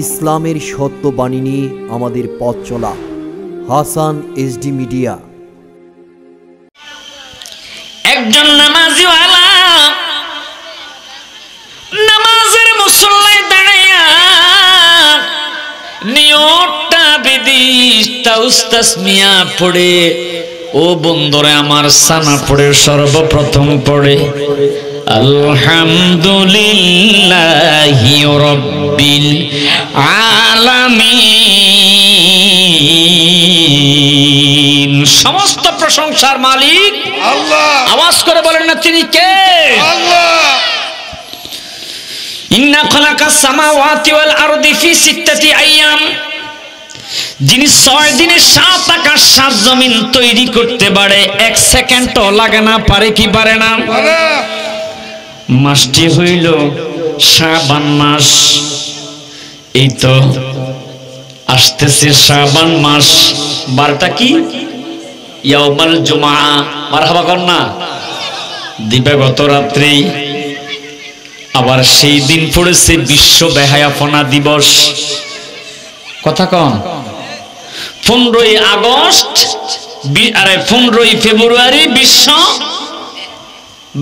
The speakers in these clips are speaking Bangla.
ইসলামের সত্য বাণী নিয়ে আমাদের পথ চলা। Hasan SD media. একজন নামাজিওয়ালা নামাজের মুসল্লায় দাঁড়াইয়া নিয়তটা বিদিশ তাসমিয়া পড়ে, ও বন্ধুরে আমার সানা পড়ে সর্বপ্রথম পড়ে আলহামদুলিল্লাহি রাব্বিল আলামিন। সমস্ত প্রশংসার মালিক আল্লাহ। আওয়াজ করে বলেন না তিনি কে? আল্লাহ। ইন্না খালাকাস সামাওয়াতি ওয়াল আরদি ফি সিত্তাতি আইয়াম, যিনি 6 দিনে 7 আকাশ 7 জমিন তৈরি করতে পারে, 1 সেকেন্ডও লাগে না। পারে কি পারে না? মাসটি হইল শাবান মাস। এই তো আসতেছে শাবান মাস। বারটা কি? ইয়াউমাল জুমআ। মারহাবা কর না। দিবাগত রাত্রি আবার সেই দিন পড়েছে বিশ্ব বেহায়াপনা দিবস। কথা কন। 15ই আগস্ট আরে 15ই ফেব্রুয়ারি বিশ্ব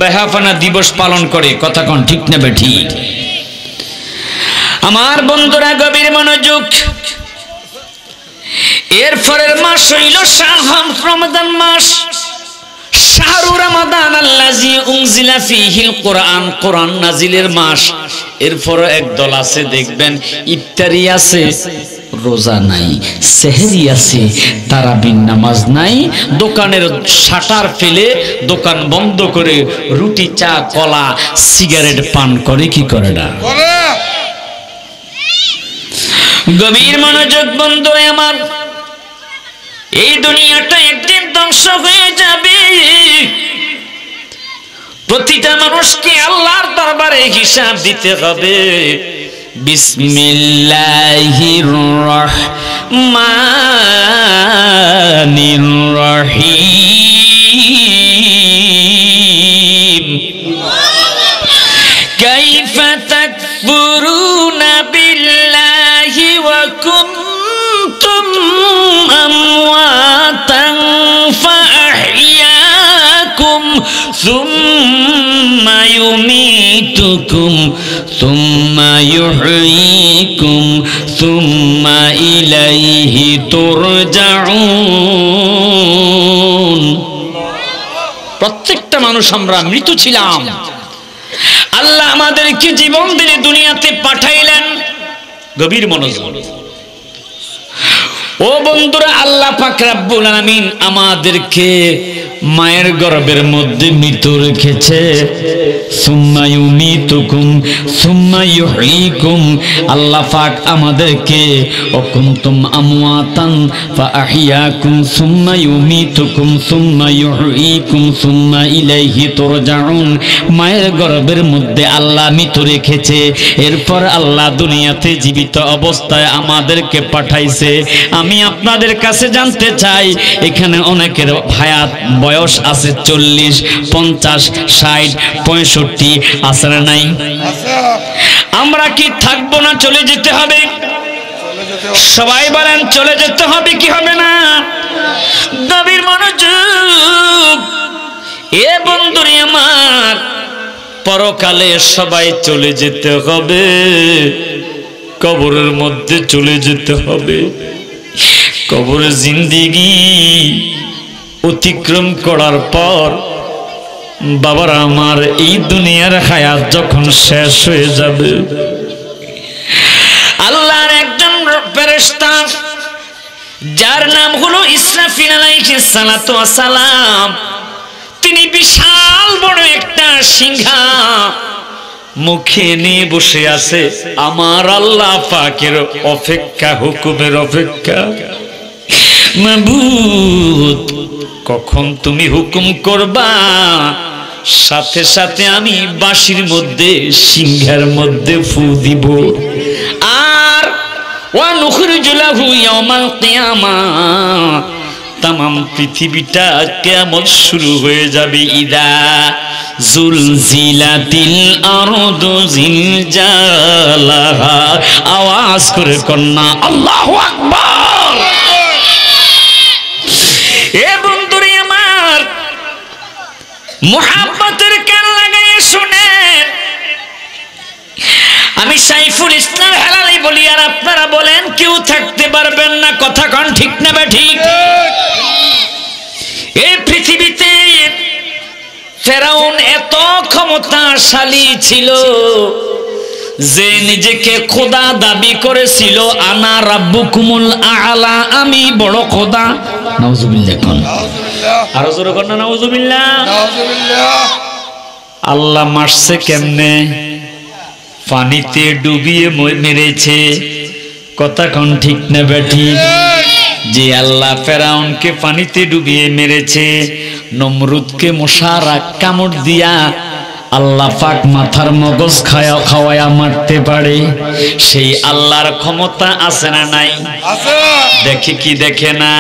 বেহায়াপনা দিবস পালন করে। কথা কন ঠিক না বেঠিক? আমার বন্ধুরা গভীর মনোযোগ। এরপরের মাস হইল রমজান মাস। শাহরু রমাদান আল্লাযী উনজিলা ফীহিল কুরআন, কোরআন নাজিলের মাস। এরপর একদল আছে দেখবেন ইফতারি আছে, রোজা নাই, সেহরি আছে, তারাবির নামাজ নাই, দোকানের শাটার ফেলে দোকান বন্ধ করে রুটি, চা, কলা, সিগারেট পান করে। কি করে না? গভীর মনোযোগ বন্ধু আমার। এই দুনিয়াটা একদিন ধ্বংস হয়ে যাবে। প্রতিটা মানুষকে আল্লাহর দরবারে হিসাব দিতে হবে। বিসমিল্লাহির রহমানির রহিম। কাইফা তাকফুরুনা বিল্লাহি ওয়া কুনতুম আমওয়াতান ফাআহইয়াকুম সুম্মা ইউমীতুকুম সুম্মা ইউহয়ীকুম সুম্মা ইলাইহি তুরজাউন। প্রত্যেকটা মানুষ আমরা মৃত ছিলাম। আল্লাহ আমাদেরকে জীবন দিয়ে দুনিয়াতে পাঠাইলেন। গভীর মনোযোগ। ও বন্ধুরা, আল্লাহ পাক রব্বুল আলামিন আমাদেরকে মায়ের গর্ভের মধ্যে মৃত রেখেছে। সুম্মা ইউমীতুকুম সুম্মা ইউহয়ীকুম। আল্লাহ পাক আমাদেরকে অকুনতুম আমওয়াতান ফাআহইয়াকুম সুম্মা ইউমীতুকুম সুম্মা ইউহয়ীকুম সুম্মা ইলাইহি তুরজাউন। মায়ের গর্ভের মধ্যে আল্লাহ মৃত রেখেছে। এরপর আল্লাহ দুনিয়াতে জীবিত অবস্থায় আমাদেরকে পাঠাইছে। আমি আপনাদের কাছে জানতে চাই, এখানে অনেকের হায়াত বয়স আছে 40, 50, 60, 65 আছে না নাই? আমরা কি থাকবো না চলে যেতে হবে? সবাই বলেন চলে যেতে হবে কি হবে না? গভীর মনোযোগ। এ বন্ধুরে আমার, পরকালে সবাই চলে যেতে হবে। কবরের মধ্যে চলে যেতে হবে। কবরের জিন্দেগি অতিক্রম করার পর বাবারা আমার, এই দুনিয়ার হায়াত যখন শেষ হয়ে যাবে, আল্লাহর একজন ফেরেশতা যার নাম হলো ইসরাফিল আলাইহিস সালাতু ওয়াস সালাম, তিনি বিশাল বড় একটা সিংহা মুখে নিয়ে বসে আছে। আমার আল্লাহ পাকের অপেক্ষা, হুকুমের অপেক্ষা। মাবুদ, কখন তুমি হুকুম করবা, সাথে সাথে আমি বাঁশির মধ্যে, সিংহের মধ্যে ফু দিব। আর ওয়া নুখরিজু লাহু ইয়াউমাল কিয়ামাহ, তামাম পৃথিবীটা কিয়ামত শুরু হয়ে যাবে। ইদা জুলজিলাতিল আরদু জিলজালাহা। আওয়াজ করে কন্যা আল্লাহু আকবার। এ বন্ধুরে আমার, মুহাব্বতের কান লাগাইয়া শুনেন, আমি সাইফুল ইসলাম হেলালি বলি আর আপনারা বলেন কেউ থাকতে পারবেন না। কথা কোন ঠিক না ঠিক? এই পৃথিবীতে ফেরাউন এত ক্ষমতাশালী ছিল যে নিজেকে খোদা দাবি করেছিল, আনা রাব্বুকুমুল আ'লা, আমি বড় খোদা। নাউজুবিল্লাহ। আরো জোরে কর না নাউজুবিল্লাহ। আল্লাহ মারছে কেমনে? পানিতে ডুবিয়ে মেরেছে। কথা কোন ঠিক না বেঠিক? যে আল্লাহ ফেরাউনকে পানিতে ডুবিয়ে মেরেছে, নমরুদকে মশার কামড় দিয়া আল্লাহ পাক মাথার মগজ খাওয়ায়া মারতে পারে। সেই আল্লাহর ক্ষমতা আছে না নাই? দেখে কি দেখে না?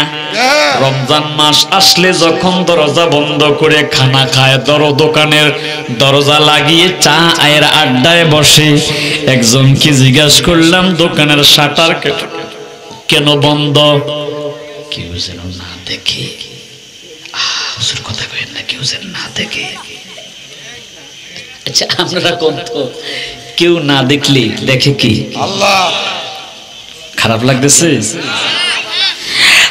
রমজান মাস আসলে যখন দরজা বন্ধ করে খানা খায়, দোকানের দরজা লাগিয়ে চা আয়ের আড্ডায় বসে, একজনকে জিজ্ঞাসা করলাম দোকানের শাটার কেন বন্ধ? কেউ যেন না দেখে। কথা কয়েন না, কেউ যেন না দেখে। আচ্ছা আপনারা কোন তো কেউ না দেখলে দেখে কি? আল্লাহ। খারাপ লাগতেছে?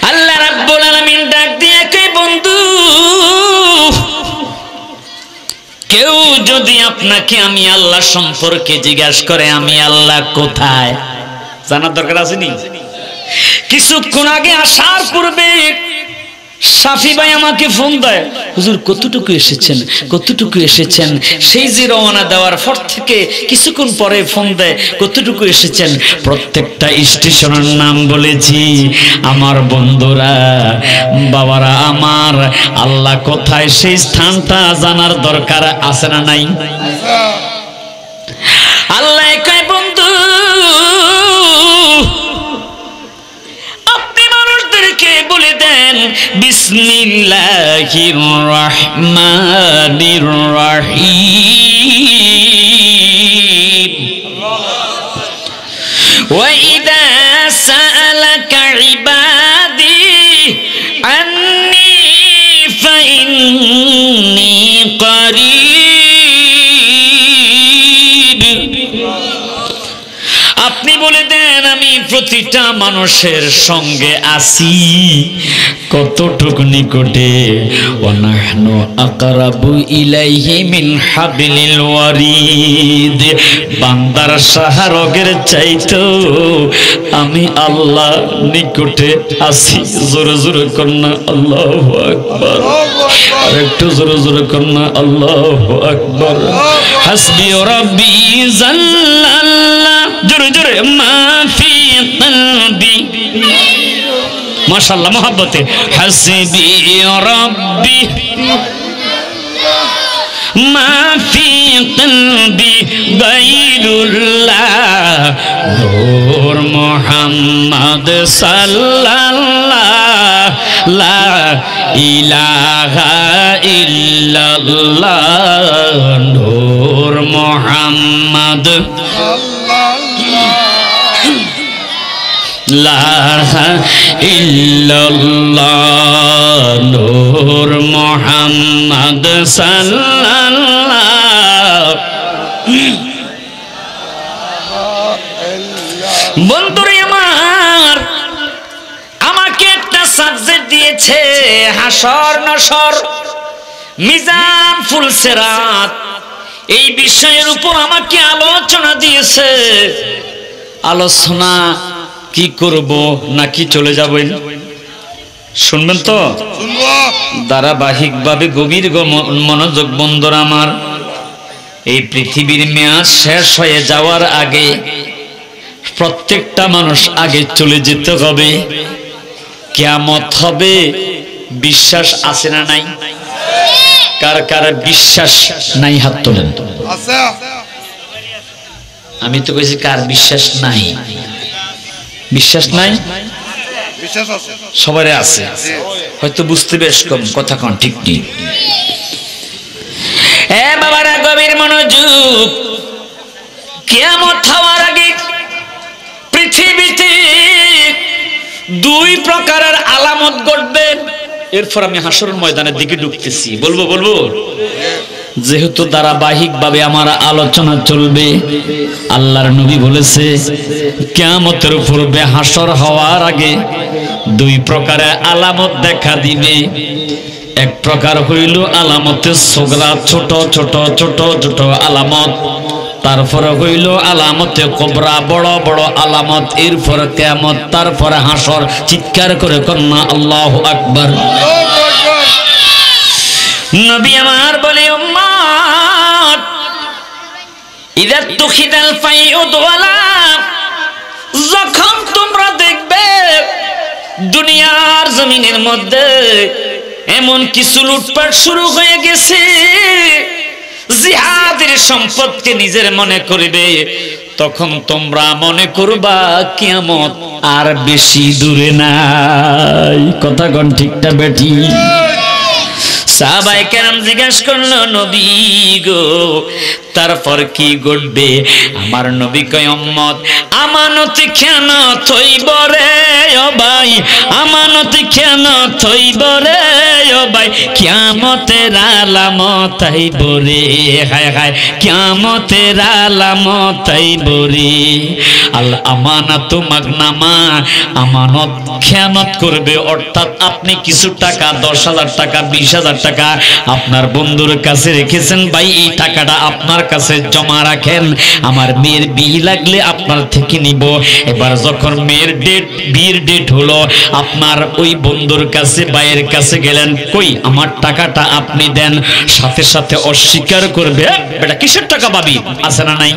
আল্লাহ রাব্বুল আলামিন ডাক দিয়ে কই, বন্ধু কেউ যদি আপনাকে আমি আল্লাহ সম্পর্কে জিজ্ঞাসা করে আমি আল্লাহ কোথায়, জানার দরকার আছে নি? কিছুক্ষণ আগে আসার পূর্বে সাফি ভাই আমাকে ফোন দেয়, হুজুর কতটুকু এসেছেন, কতটুকু এসেছেন। সেই যে রওনা দেওয়ার পর থেকে কিছুক্ষণ পরে ফোন দেয়, কতটুকু এসেছেন। প্রত্যেকটা স্টেশনের নাম বলেছি। আমার বন্ধুরা, বাবারা আমার, আল্লাহ কোথায় সেই স্থানটা জানার দরকার আছে না নাই? আল্লাহ কয়, বন্ধু বলে দেন বিসমিল্লাহির রহমানির রহিম। ওয়া ইযা সাআলাকা ইবাদি আন্নী ফাইন্নী করিব। আপনি বলে দেন আমি প্রতিটা মানুষের সঙ্গে আছি। কতটুকু নিকটে? ওয়ানাহনু আকরাবু ইলাইহি মিন হাবলিল ওয়ারিদ। বান্দার সাহারগের চাইতো আমি আল্লাহ নিকটে আছি। জোরে জোরে কন্না আল্লাহু আকবার। আর একটু জোরে জোরে কন্না আল্লাহু আকবার। হাসবি রাব্বি জাল্লাল্লাহ। জোরে জোরে মাফি কলবি। মাশাআল্লাহ মোহাব্বতে। হাসবি রাব্বি মাফি কলবি গায়রুল্লাহ। নূর মুহাম্মদ সাল্লাল্লাহ লা ইলাহা ইল্লাল্লাহ। নূর মুহাম্মদ লা ইল্লাল্লাহ। নূর মুহাম্মদ সাল্লাল্লাহ। বন্ধুরে আমার, আমাকে একটা সাবজেক্ট দিয়েছে হাসর নসর, মিজান ফুলসেরাত। এই বিষয়ের উপর আমাকে আলোচনা দিয়েছে। আলোচনা কি করব নাকি চলে যাবেন শুনবেন তো? ধারাবাহিকভাবে গভীর মনোযোগ বন্ধুরা আমার। এই পৃথিবীর মেয়াদ শেষ হয়ে যাওয়ার আগে প্রত্যেকটা মানুষ আগে চলে যেতে হবে। কিয়ামত হবে, বিশ্বাস আছে না নাই? কার কার বিশ্বাস নাই হাত তোলেন। আমি তো কইছি কার বিশ্বাস নাই? বিশ্বাস নাই? বিশ্বাস আছে, সবারই আছে, হয়তো বুঝতে বেশ কম। কথা কোন ঠিক নেই। গভীর মনোযোগ, কিয়ামত হওয়ার আগে পৃথিবীতে দুই প্রকারের আলামত ঘটবে। এরপর আমি হাসরের ময়দানের দিকে ঢুকতেছি, বলবো যেহেতু ধারাবাহিক ভাবে আমার আলোচনা চলবে। আল্লাহর নবী বলেছে কিয়ামতের পূর্বে হাসর হওয়ার আগে দুই প্রকারের আলামত দেখা দিবে। এক প্রকার হইল আলামতে সুগরা, ছোট ছোট ছোট ছোট আলামত। তারপরে হইল আলামতে কুবরা, বড় বড় আলামত। এরপর কিয়ামত, তারপরে হাসর। চিৎকার করে কন্যা আল্লাহু আকবার। নবী আমার বলে উম্মত, ইযা তুখিদাল ফাইউদ ওয়ালা, যখন তোমরা দেখবে দুনিয়ার জমিনের মধ্যে এমন কিছু লুটপাট শুরু হয়ে গেছে, জিহাদের সম্পদকে নিজের মনে করবে, তখন তোমরা মনে করবা কিয়ামত আর বেশি দূরে নাই। কথা কোন ঠিকটা বেটি? সাহাবায়ে কেরাম জিজ্ঞাসা করলো নবী গো, তারপর কি ঘটবে? আমার নবী কয় উম্মত, আমানত খেয়ানত হইব রে ও ভাই, আমানত খেয়ানত হইব রে ও ভাই, কিয়ামতের আলামত আইব রে। হায় হায়, কিয়ামতের আলামত আইব রে। আল আমানাতু মাগনামা, আমানত খেয়ানত করবে। অর্থাৎ আপনি কিছু টাকা, 10,000 টাকা, 20,000 টাকা আপনার বন্ধুর কাছে রেখেছেন, ভাই এই টাকাটা আপনার কাছে জমা রাখেন, আমার মেয়ের বিয়ে লাগলে আপনার থেকে নিব। এবার যখন মেয়ের বিয়ের ডেট হলো, আপনার ওই বন্ধুর কাছে, ভাইয়ের কাছে গেলেন, কই আমার টাকাটা আপনি দেন। সাথে সাথে অস্বীকার করবে, বেটা কিসের টাকা পাবি? আছে না নাই?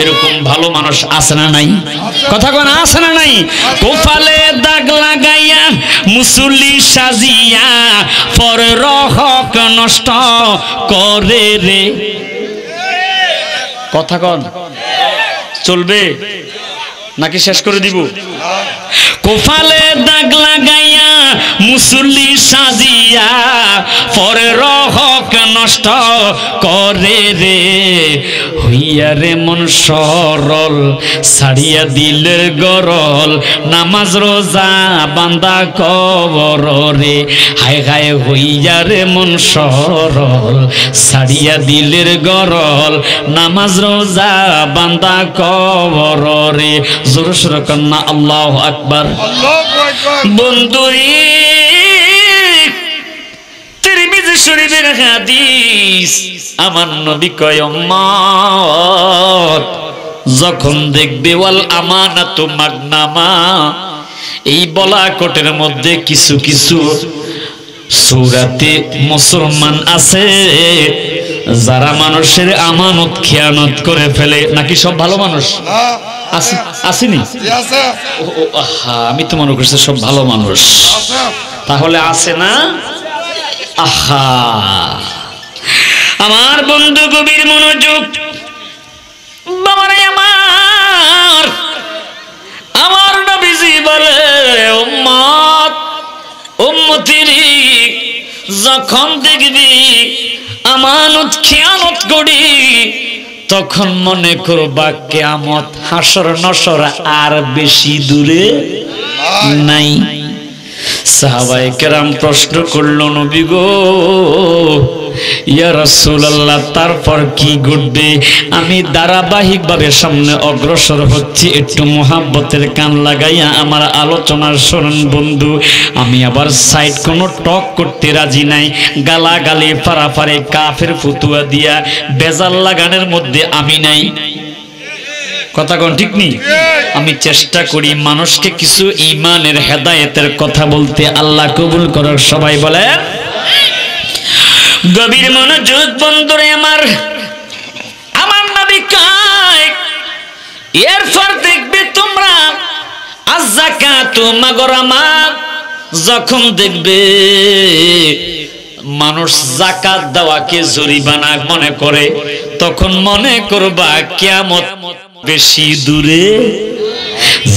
এরকম ভালো মানুষ আছে না নাই? কথা কোন আছে না নাই? কোফালে দাগ লাগাইয়া মুসল্লি সাজিয়া পরের হক নষ্ট করে রে। কথা কন চলবে নাকি শেষ করে দিব? কোফালে দাগ লাগাইয়া মুসল্লি সাজিয়া পরের হক নষ্ট করে রে। হইয়া রে মন সরল, ছাড়িয়া দিলের গরল, নামাজ রোজা বান্দা কবর রে। হায় হায়, হইয়া রে মন সরল, ছাড়িয়া দিলের গরল, নামাজ রোজা বান্দা কবর রে। জোর সোরে কন্যা আল্লাহু আকবার। বন্ধুরি, তিরমিজি শরীফের হাদিস, আমার নবী কয় উম্মত, যখন দেখবে ওয়াল আমানাতু মাগনামা, এই বলাকটের মধ্যে কিছু কিছু সূরাতে মুসলমান আছে যারা মানুষের আমানত খেয়ানত করে ফেলে। নাকি সব ভালো মানুষ? আসেনি? আমি তো মনে করছি সব ভালো মানুষ। তাহলে আছে না? আহা, আমার বন্ধু গভীর মনোযোগ, বাবারে আমার, আমার নবীজি বলে উম্মত, উম্মতিরি, যখন দেখবি আমানত খেয়ানত করি, তখন মনে করবা কিয়ামত, হাসর নসর আর বেশি দূরে নাই। সাহাবায়ে কেরাম প্রশ্ন করল, নবী গো, ইয়া রাসূলুল্লাহ, তারপর কি ঘটবে? আমি ধারাবাহিক ভাবে সামনে অগ্রসর হচ্ছি, একটু মুহাব্বতের কান লাগাইয়া আমার আলোচনা শুনুন বন্ধু। আমি আবার সাইড কোনো টক করতে রাজি নাই, গালাগালি ফারাফারে কাফের ফতুয়া দিয়া বেজাল লাগানোর মধ্যে আমি নাই। কথা কোন ঠিক নেই? আমি চেষ্টা করি মানুষকে কিছু ঈমানের হেদায়েতের কথা বলতে। আল্লাহ কবুল করার। সবাই বলে গভীর মনোযোগ বন্ধুরে আমার, আমার নবী কয় এরপর দেখবে তোমরা আয-যাকাতু মাগরামা, যখন দেখবে মানুষ যাকাত দেওয়াকে জরিমানা মনে করে, তখন মনে করবা কিয়ামত বেশি দূরে।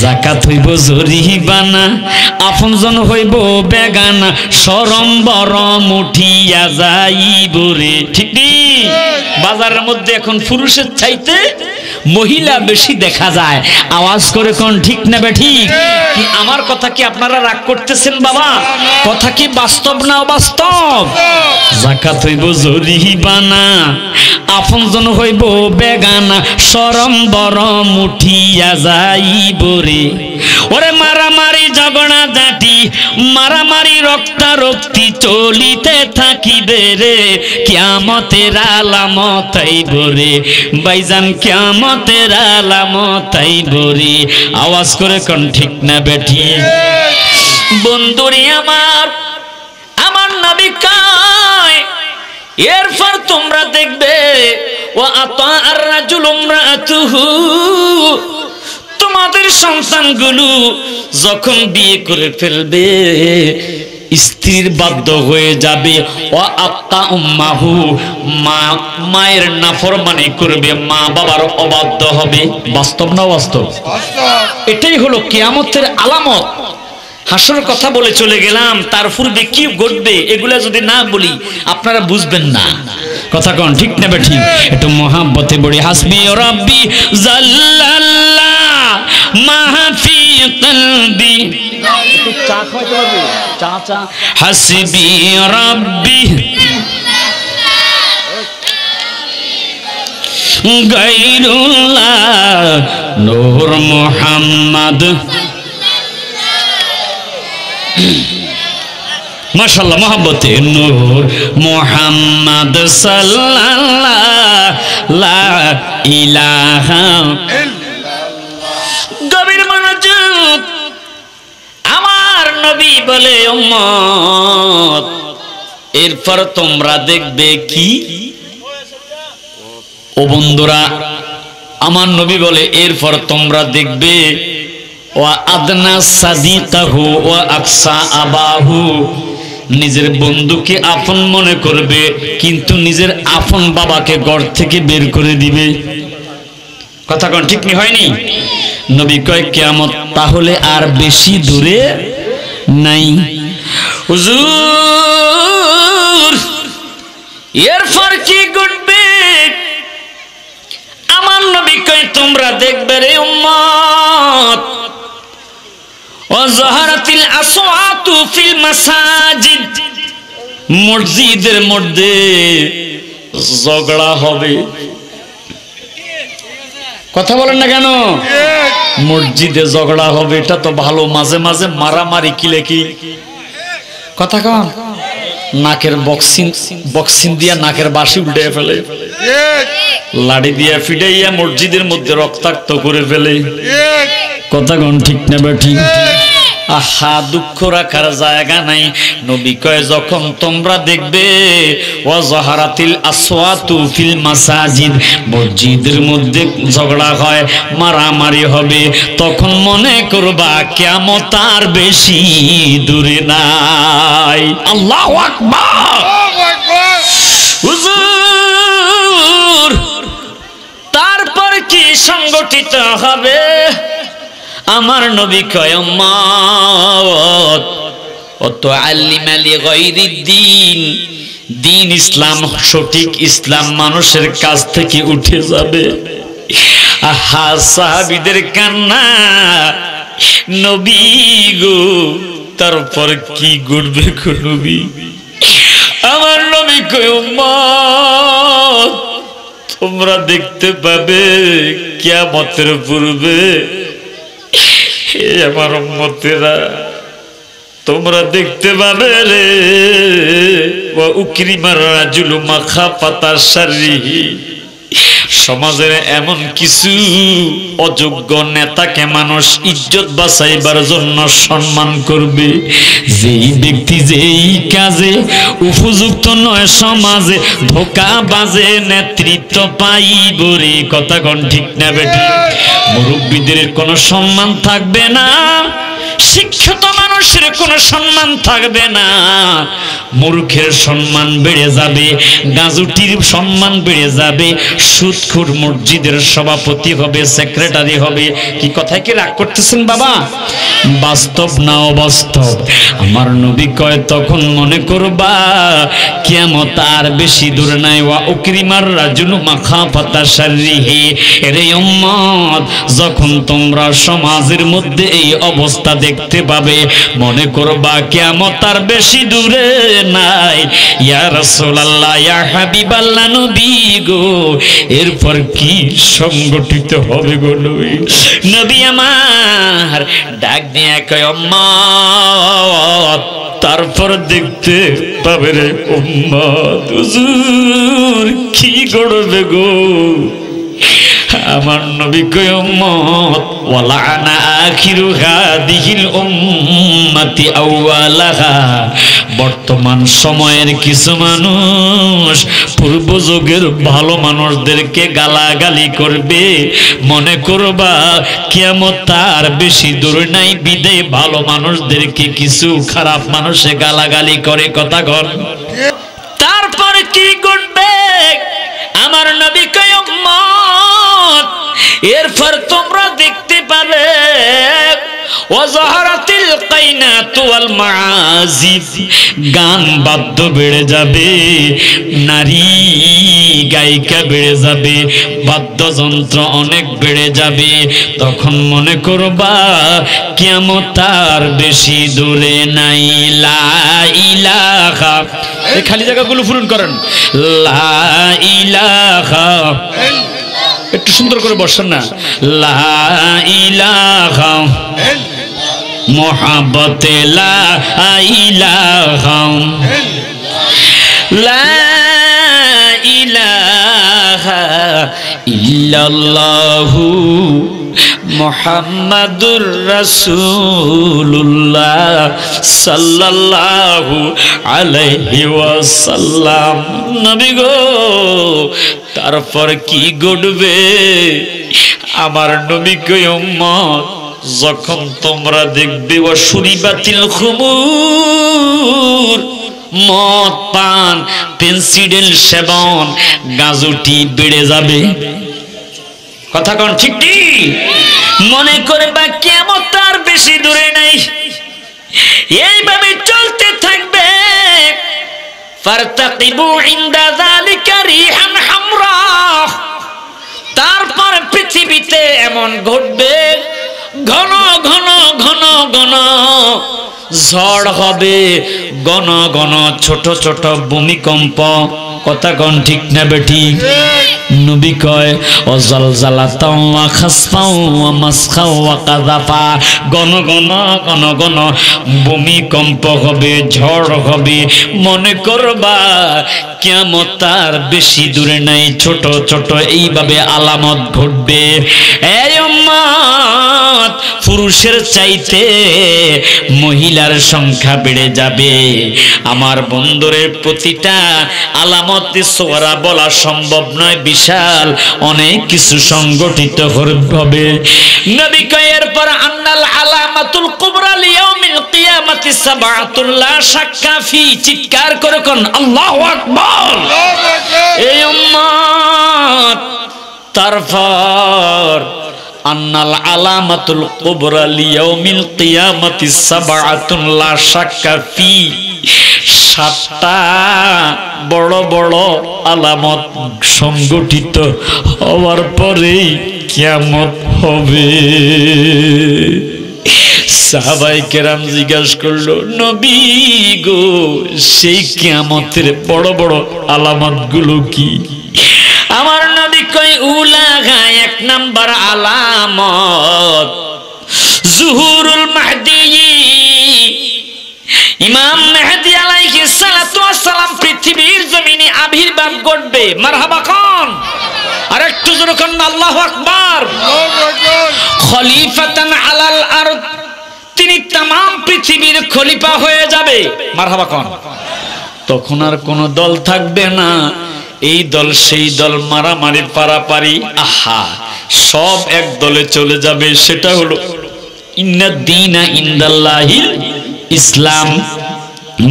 জাকাত হইব জরিবানা, আপনজন হইব বেগানা, শরম বরম উঠিয়া যাইব রে। ঠিক নেই? বাজারের মধ্যে এখন পুরুষের চাইতে মহিলা বেশি দেখা যায়। আওয়াজ করে কোন ঠিক না বেঠিক? কি আমার কথা কি আপনারা রাগ করতেছেন বাবা? কথা কি বাস্তব না অবাস্তব? জাকাত হইব জরিবানা, আপনজন হইব বেগানা, শরম বরম উঠিয়া যাইব রে। ওরে মারামারি ঝগড়া ঝাঁটি, মারামারি রক্তারক্তি চলিতে থাকিবে রে, কিয়ামতের আলামত আইব রে ভাইজান, কিয়ামতের আলামত আইব রে। আওয়াজ করে কোন ঠিক না বেঠি? বন্ধুরে আমার, আমার নবী কয় এরপর তোমরা দেখবে ও আতা আর রাজুল ইমরাতুহু, তোমাদের সন্তানগুলো যখন বিয়ে করে ফেলবে স্ত্রীর বাধ্য হয়ে যাবে। ও আত্তা উম্মাহু, মায়ের নাফরমানি করবে, মা বাবার অবাধ্য হবে। বাস্তব না বাস্তব? এটাই হলো কিয়ামতের আলামত। হাসরের কথা বলে চলে গেলাম, তার পূর্বে কি ঘটবে এগুলা যদি না বলি আপনারা বুঝবেন না। কথা কোন ঠিক না বেঠি? একটু মহাব্বতে বলি হাসবি রাব্বি জাল্লাল্লাহ মাহফি কলবি। একটু চা খাইতে পারবে? চা চা। হাসবি রাব্বি গায়রুল্লাহ নূর মুহাম্মদ। মাশাআল্লাহ মহব্বতে নূর মুহাম্মদ সাল্লাল্লাহু লা ইলাহা ইল্লাল্লাহ। গভীর মনোযোগ। আমার নবী বলে উম্মত এরপর তোমরা দেখবে কি? ও বন্ধুরা, আমার নবী বলে এরপর তোমরা দেখবে ওয়া আদনা সাদিকাহু ওয়া আকসা আবাহু, নিজের বন্ধুকে আপন মনে করবে কিন্তু নিজের আপন বাবাকে ঘর থেকে বের করে দিবে। কথা কোন ঠিক নি? হয়নি? নবী কয় কিয়ামত তাহলে আর বেশি দূরে নাই। হুজুর এরপর কি ঘটবে? আমার নবী কয় তোমরা দেখবে রে উম্মত ওয়াজহারাতিল আসওয়াতু ফিল মাসাজিদ, মসজিদের মধ্যে ঝগড়া হবে। কথা বলেন না কেন? মসজিদে ঝগড়া হবে এটা তো ভালো, মাঝে মাঝে মারামারি কিলে কি কথা কন, নাকের বক্সিং দিয়া নাকের বাঁশি উল্টে ফেলে, লাড়ি দিয়া ফিডাইয়া মসজিদের মধ্যে রক্তাক্ত করে ফেলে। কথা কোন ঠিক না বেঠি? আহা, দুঃখ রাখার জায়গা নাই। নবী কয় যখন তোমরা দেখবে ওয়াজহারাতিল আসওয়াতু ফিল মাসাজিদ, মসজিদের মধ্যে ঝগড়া হয়, মারামারি হবে, তখন মনে করবা কিয়ামত আর বেশি দূরে নাই। আল্লাহু আকবার। হুজুর তারপর কি সংগঠিত হবে? আমার নবী কয় উম্মত অত আল্লিমা লিগাইরিদ দ্বীন, দ্বীন ইসলাম, সঠিক ইসলাম মানুষের কাছ থেকে উঠে যাবে। আহা, সাহাবীদের কান্না, নবী গো তারপর কি ঘটবে গো নবী? আমার নবী কয় উম্মত তোমরা দেখতে পাবে কিয়ামতের পূর্বে, হে আমার উম্মতেরা তোমরা দেখতে পাবে রে ওয়া উকরিমার রাজুলু মাখাফাতা শাররিহি, সমাজের এমন কিছু অযোগ্য নেতাকে মানুষ ইজ্জত বাঁচাইবার জন্য সম্মান করবে। যেই ব্যক্তি যেই কাজে উপযুক্ত নয় সমাজে ধোকা বাজে নেতৃত্ব পাইব রে। কথা কোন ঠিক না বেঠি? মুরব্বীদের কোনো সম্মান থাকবে না, শিক্ষিত মানুষের কোনো সম্মান থাকবে না, মূর্খের সম্মান বেড়ে যাবে, গাজুটির সম্মান বেড়ে যাবে, সুদখোর মসজিদের সভাপতি হবে, সেক্রেটারি হবে। কি কথায় কি রাগ করতেছেন বাবা? বাস্তব না অবাস্তব? আমার নবী কয় তখন মনে করবা কিয়ামত আর বেশি দূরে নাই। ওয়া উকরিমার রাজুলু মাখাফাতা শাররিহি। এরে উম্মত, যখন তোমরা সমাজের মধ্যে এই অবস্থা দেখতে পাবে, মনে করবা কিয়ামত আর বেশি দূরে নাই। ইয়া রাসূলুল্লাহ, ইয়া হাবিবাল্লাহ, নবী গো, এরপর কি সংগঠিত হবে গো নবী? নবী আমার ডাক দিয়ে কয় উম্মত, তারপর দেখতে পাবে রে উম্মত। হুজুর কি করবে গো? আমার নবী কয় উম্মত, ওয়ালানা আখিরু হাদিহিল উম্মতি আউয়ালাহা। বর্তমান সময়ের কিছু মানুষ পূর্ব যুগের ভালো মানুষদেরকে গালাগালি করবে, মনে করবা কিয়ামত তার বেশি দূর নাই। বিদায় ভালো মানুষদেরকে কিছু খারাপ মানুষে গালাগালি করে, কথা কর। তারপরে কি ঘটবে? আমার নবী কয় উম্মত, এরপর তোমরা দেখতে পাবে ওয়াজাহারাতিল কাইনাতু ওয়াল মাআজিফ। গান বাদ্য বেড়ে যাবে, নারী গায়িকা বেড়ে যাবে, বাদ্যযন্ত্র অনেক বেড়ে যাবে। তখন মনে করবা কিয়ামত আর বেশি দূরে নাই। লা ইলাহা, এই খালি জায়গাগুলো পূরণ করেন। লা ইলাহা, একটু সুন্দর করে বসেন না। লা ইলাহা মোহাব্বতে লা ইলাহা, লা ইলাহা ইল্লাল্লাহু মুহাম্মাদুর রাসূলুল্লাহ সাল্লাল্লাহু আলাইহি ওয়াসাল্লাম। নবী গো, তারপর কি ঘটবে? আমার নবী কয় উম্মত, যখন তোমরা দেখবে ওয়াশুরিবাতিল খুমুর, মদ পান পেন্সিডেল সেবন গাজুটি বেড়ে যাবে। কথা কোন ঠিক কি? মনে করে বা কিয়ামত তার বেশি দূরে নাই। এইভাবে চলতে থাকবে। ফারতাকিবু ইনদা যালিকা রিহান হামরা। তারপর পৃথিবীতে এমন ঘটবে, ঘন ঘন ঘন ঘন ঝড় হবে, ঘন ঘন ছোট ছোট ভূমিকম্প। কথা কোন ঠিক না বেটি? নবী কয় অজালজালাতাও ওয়া খাসফাও ওয়া মাসখাও ওয়া কাযাফা। ঘন ঘন ঘন ঘন ভূমিকম্প হবে, ঝড় হবে। মনে করবা কিয়ামত আর বেশি দূরে নাই। ছোট ছোট এইভাবে আলামত ঘটবে। এই উম্মত, পুরুষের চাইতে মহিলার সংখ্যা বেড়ে যাবে। আমার বন্ধুদের প্রতিটা আলামতে সোরা বলা সম্ভব নয়, বিশাল অনেক কিছু সংগঠিত হবে। নবী কয় এরপর আন্নাল আলামাতুল কুবরা লিয়াউমিল কিয়ামাতি সাবআতুল লা শাক্কা ফি। চিৎকার করে কোন আল্লাহু আকবার। এই উম্মত, তারপর আন্নাল আলামাতুল কুবরা লিয়াউমিল কিয়ামাতি সাবআতুল লা শাক্কা ফি। 7টা বড় বড় আলামত সংগঠিত হওয়ার পরেই কিয়ামত হবে। সাহাবায়ে কেরাম জিজ্ঞাসা করলো, নবী গো, সেই কিয়ামতের বড় বড় আলামত গুলো কি? আমার নবী কয় উলাগা, 1 নাম্বার আলামত জুহুরুল মাহদি। ইমাম মেহেদী আলাইহিস সালাতু ওয়াস সালাম পৃথিবীর জমিনে আবির্ভাব ঘটবে। মারহাবা খান, আর একটু জোরে কোন আল্লাহু আকবার। খলিফাতান আলাল আরদ, তিনি तमाम পৃথিবীর খলিফা হয়ে যাবে। মারহাবা খান। তখন আর কোন দল থাকবে না, এই দল সেই দল, মারামারি পারাপারি, আহা, সব এক দলে চলে যাবে। সেটা হলো ইন্নাদ দীনা ইনদাল্লাহিল ইসলাম।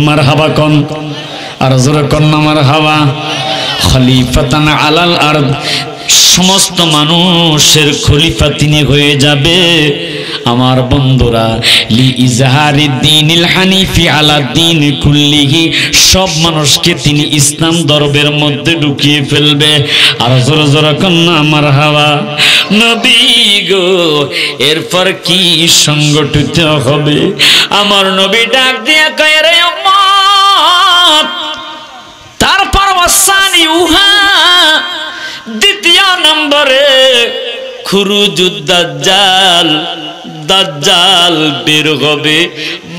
মারহাবা কোন, আর জোরে কোন না মারহাবা। খলিফাতান আলাল আরদ, সমস্ত মানুষের খলিফা তিনি হয়ে যাবে। আমার বন্ধুরা, লি ইজহারি দ্বীনিল হানিফি আলা দ্বীন কুল্লিহি, সব মানুষকে তিনি ইসলাম দরবের মধ্যে ঢুকিয়ে ফেলবে। আর জোরে জোরে কন্যা মারহাবা। নবী গো, এরপর কি সংগঠিত হবে? আমার নবী ডাক দিয়ে কয়, রে উম্মত, তারপর ওয়াসানি উহা, দ্বিতীয় নম্বরে খুরুজুদ দাজ্জাল, দাজ্জাল বের হবে,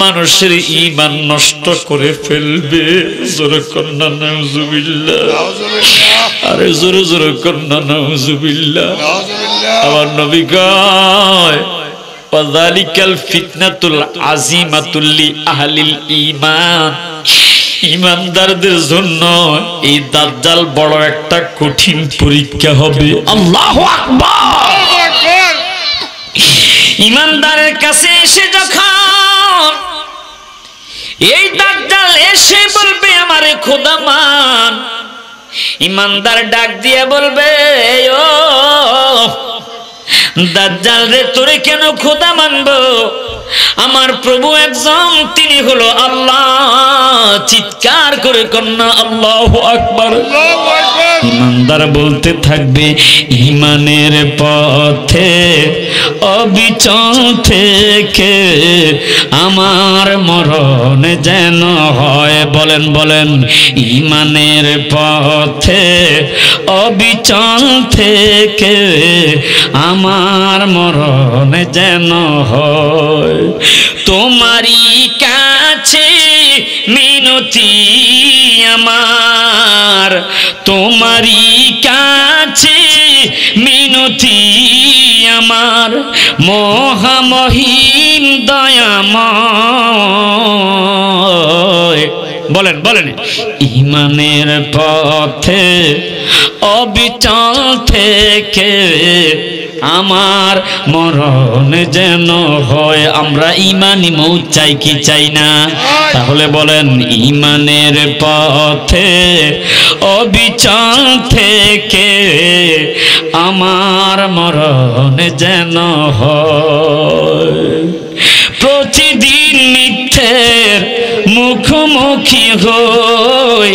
মানুষের ঈমান নষ্ট করে ফেলবে। জোরে কন্না নাউজুবিল্লাহ, আরে জোরে জোরে কন্না নাউজুবিল্লাহ। আমার নবী কয়, ওয়াযালিকাল ফিতনাতুল আযীমাতুল লি আহলিল ঈমান, ঈমানদারদের জন্য এই দাজ্জাল বড় একটা কঠিন পরীক্ষা হবে। আল্লাহু আকবার। ঈমানদারের কাছে এসে যখন এই দাজ্জাল এসে বলবে, আমারে খোদা মান, ঈমানদার ডাক দিয়ে বলবে, ও দাজ্জাল রে, তোরে কেন খোদা মানবো? আমার প্রভু একজন, তিনি হলো আল্লাহ। চিৎকার করে কন্যা আল্লাহু আকবার। ঈমানদার বলতে থাকবে, ঈমানের পথে অবিচল থেকে আমার মরণ যেন হয়। বলেন বলেন, ঈমানের পথে অবিচল থেকে আমার মরণ যেন হয়। তোমারই কাছে মিনতি আমার, তোমারই কাছে মিনতি আমার, মহামহিম দয়াময়। বলেন বলেন, ঈমানের পথে অবিচল থেকে আমার মরণ যেন হয়। আমরা ঈমানি মৌত চাই কি চাই না? তাহলে বলেন, ঈমানের পথে অবিচল থেকে আমার মরণ যেন হয়। প্রতিদিন মিথ্যের মুখোমুখি হই,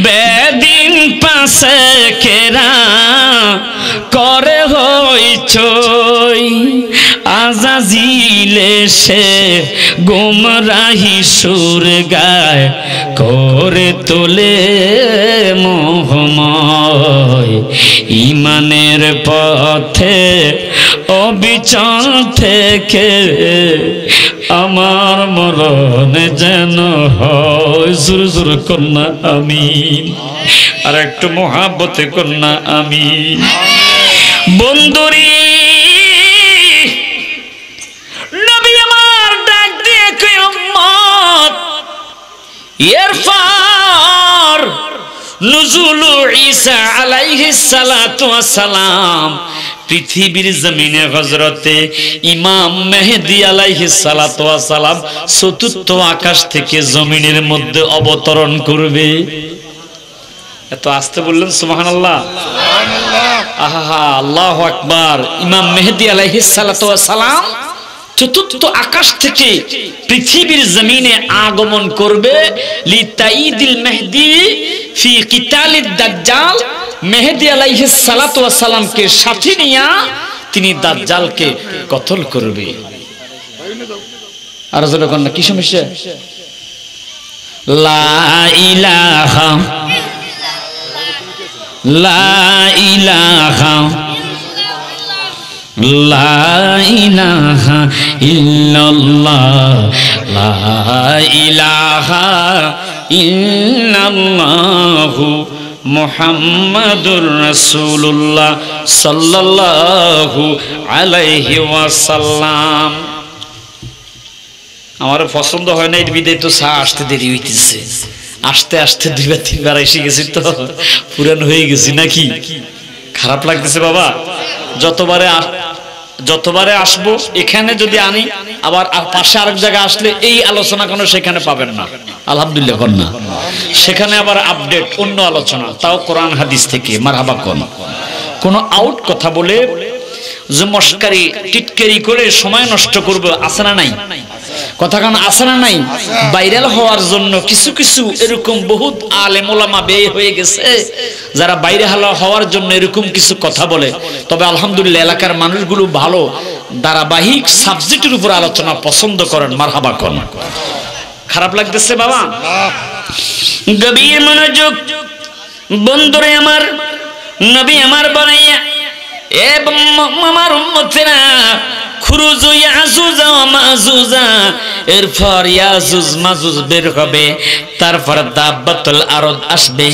বেদিন পাশে কেরা করে হইচই, আজাজিল এসে গুমরাহি সুর গায় করে তোলে মোহময়। ঈমানের পথে অবিচল থেকে আমার মরণ যেন হয়। জোরে জোরে কন্যা আমিন, আর একটু মহাব্বতে কন্যা আমিন। বন্ধুরি, নবী আমার ডাক দিয়ে কয়, উম্মত, এরপর নুজুলু ঈসা আলাইহিস সালাতু ওয়াস সালাম, পৃথিবীর জমিনে হযরতে ইমাম মেহেদী আলাইহিস সালাতু ওয়াস সালাম চতুর্থ আকাশ থেকে জমিনের মধ্যে অবতরণ করবে। এত আস্তে বললেন সুবহানাল্লাহ, আহা আল্লাহু আকবার। ইমাম মেহেদী আলাইহিস সালাতু ওয়াস সালাম চতুর্থ আকাশ থেকে পৃথিবীর জমিনে আগমন করবে। লিতাইদিল মেহেদী ফি কিতালিদ দাজ্জাল, মেহেদী আলাইহিস সালাতু ওয়াস সালামকে সাথে নিয়ে তিনি দাজ্জালকে কতল করবে। আর যখন কি সমস্যা? লা ইলাহা লা ইলাহা লা ইলাহা ইল্লাল্লাহ, লা ইলাহা ইল্লাল্লাহু মুহাম্মাদুর রাসূলুল্লাহ সাল্লাল্লাহু আলাইহি ওয়াসাল্লাম। আমার পছন্দ হয় না, এর বিদায় তো চা আসতে দেরি হইতেছে। আসতে আসতে দুইবার তিনবার এসে গেছি, তো পুরান হয়ে গেছি নাকি? খারাপ লাগতেছে বাবা? যতবারে যতবারে আসবো এখানে যদি আনি আবার পাশে আরেক জায়গায় আসলে এই আলোচনা কোনো সেখানে পাবেন না, আলহামদুলিল্লাহ কোন না, সেখানে আবার আপডেট অন্য আলোচনা, তাও কোরআন হাদিস থেকে মারহাবা কোন, কোনো আউট কথা বলে যে মস্কারি টিটকারি করে সময় নষ্ট করবে আছে না নাই, কথা কান আছে না নাই। ভাইরাল হওয়ার জন্য কিছু কিছু এরকম বহুত আলেম ওলামা বের হয়ে গেছে যারা ভাইরাল হওয়ার জন্য এরকম কিছু কথা বলে। তবে আলহামদুলিল্লাহ এলাকার মানুষগুলো ভালো ধারাবাহিক সাবজেক্টের উপর আলোচনা পছন্দ করেন, মারহাবা কোন। খারাপ লাগতেছে বাবা? গভীর মনোযোগ বন্ধুরে আমার, নবী আমার বানাইয়া আমার উম্মতেরা খুরুজু ইয়াজুজ ওয়া মাজুজা, এরপর ইয়াজুজ মাজুজ বের হবে, তারপর দাব্বাতুল আরদ আসবে।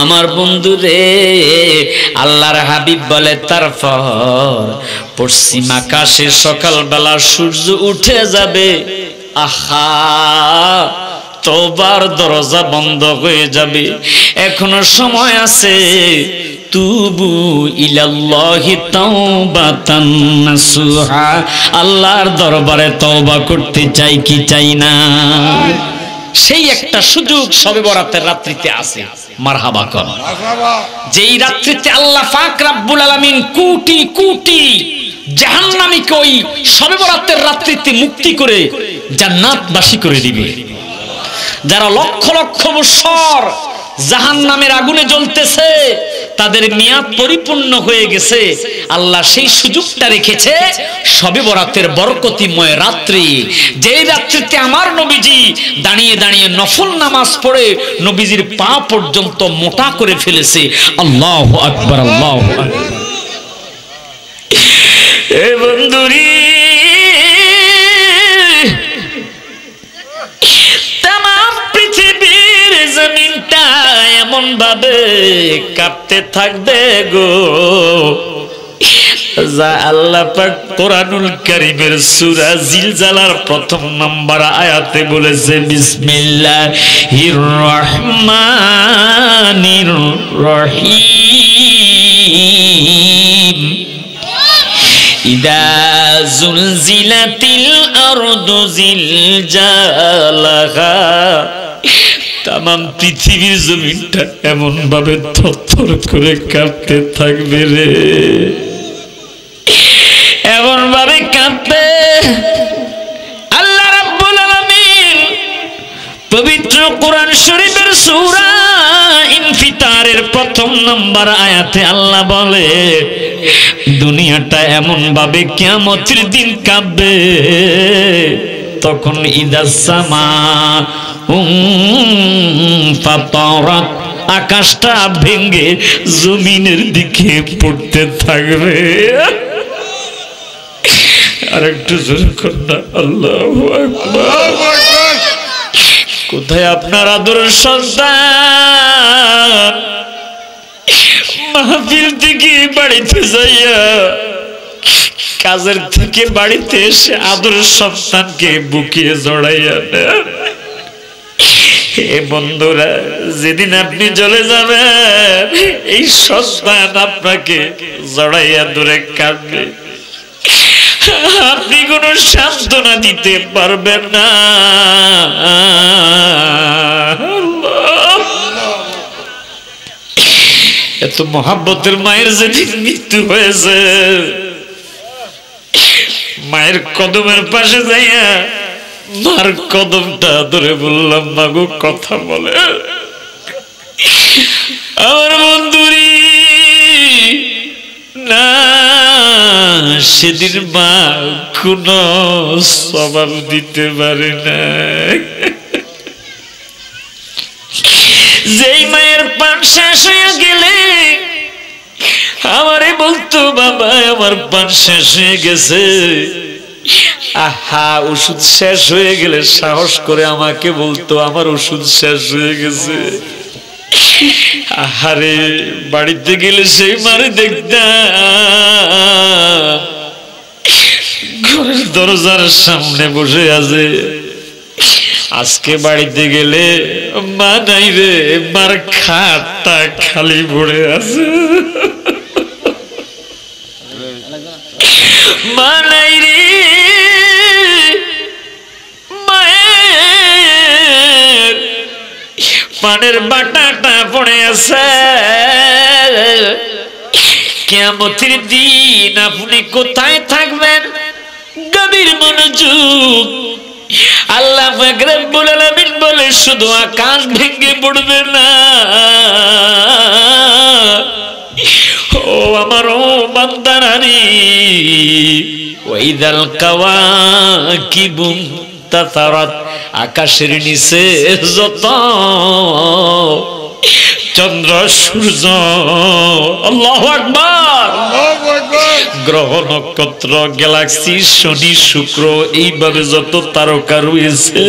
আমার বন্ধুরে আল্লাহর হাবিব বলে তারপর পশ্চিম আকাশে সকালবেলা সূর্য উঠে যাবে, আহা তওবার দরজা বন্ধ হয়ে যাবে, এখনো সময় আছে, তুবু ইলাল্লাহি তাওবাতান নাসুহা, আল্লাহর দরবারে তওবা করতে চাই কি চাই না? সেই একটা সুযোগ শবে বরাতের রাত্রিতে আছে, মারহাবা কোন। যেই রাত্রিতে আল্লাহ পাক রব্বুল আলামিন কোটি কোটি জাহান্নামীকে ওই শবে বরাতের রাত্রিতে মুক্তি করে জান্নাতবাসী করে দিবে। যারা লক্ষ লক্ষ বছর জাহান্নামের আগুনে জ্বলতেছে তাদের মেয়াদ পরিপূর্ণ হয়ে গেছে, আল্লাহ সেই সুযোগটা রেখেছে শবে বরাতের বরকতিময় রাত্রি, যেই রাত্রিতে আমার নবীজি দাঁড়িয়ে দাঁড়িয়ে নফল নামাজ পড়ে নবীজির পা পর্যন্ত মোটা করে ফেলেছে। আল্লাহু আকবার, আল্লাহু আকবার। এ বন্ধুরি জমিনটা এমন ভাবে কাঁপতে থাকবে গো, যা আল্লাহ পাক কোরআনুল কারীমের সূরা জিলজালার প্রথম নাম্বার আয়াতে বলেছে, বিসমিল্লাহির রহমানির রহিম, ইদা জুলজিলাতিল আরদু জিলজালাহা, তামাম পৃথিবীর জমিনটা এমন ভাবে থরথর করে কাঁপতে থাকবে রে, এমন ভাবে কাঁপবে। আল্লাহ রাব্বুল আলামিন পবিত্র কোরআন শরীফের সূরা ইনফিতারের প্রথম নাম্বার আয়াতে আল্লাহ বলে, দুনিয়াটা এমন ভাবে কিয়ামতের দিন কাঁপবে, তখন ইদাস সামা ফাতারাত, আকাশটা ভেঙে জমিনের দিকে পড়তে থাকবে। আর একটু জোরে করুন আল্লাহু আকবার। কোথায় আপনার আদরের সন্তান মাহফিল থেকে বাড়িতে যাইয়া, কাজের থেকে বাড়িতে এসে আদরের সন্তানকে বুকে জড়াইয়া নেয়? হে বন্ধুরা, যেদিন আপনি চলে যাবেন এই সন্তান আপনাকে জড়াইয়া ধরে কাঁদবে, আপনি কোনো সান্ত্বনা দিতে পারবেন না। এত মহাব্বতের মায়ের যেদিন মৃত্যু হয়েছে, মায়ের কদমের পাশে যাইয়া মার কদমটা ধরে বললাম, মাগো কথা বলে। আমার বন্ধুরি না, সেদিন মা কোন সবাব দিতে পারে না। যেই মায়ের পান শেষ হয়ে গেলে আমারে বলতো, বাবা আমার পান শেষ হয়ে গেছে। আহা, ওষুধ শেষ হয়ে গেলে সাহস করে আমাকে বলতো আমার ওষুধ শেষ হয়ে গেছে। আহারে, বাড়িতে গেলে সেই মারে দেখতাম ঘরের দরজার সামনে বসে আছে। আজকে বাড়িতে গেলে মা নাই রে, মার খাটটা খালি পড়ে আছে। মা নাই রে, মায়ের পানের বাটাটা পড়ে আছে। কিয়ামতের দিন আপনি কোথায় থাকবেন? গভীর মনোযোগ। আল্লাহ পাক রব্বুল আলামিন বলে শুধু আকাশ ভেঙে পড়বে না, ও আমার ও বান্দারানি, ওয়াইদাল কাওয়াকিবু তাতারাত, আকাশের নিচে যত চন্দ্র সূর্য, আল্লাহু আকবার, গ্রহ নক্ষত্র গ্যালাক্সি শনি শুক্র এইভাবে যত তারকা রয়েছে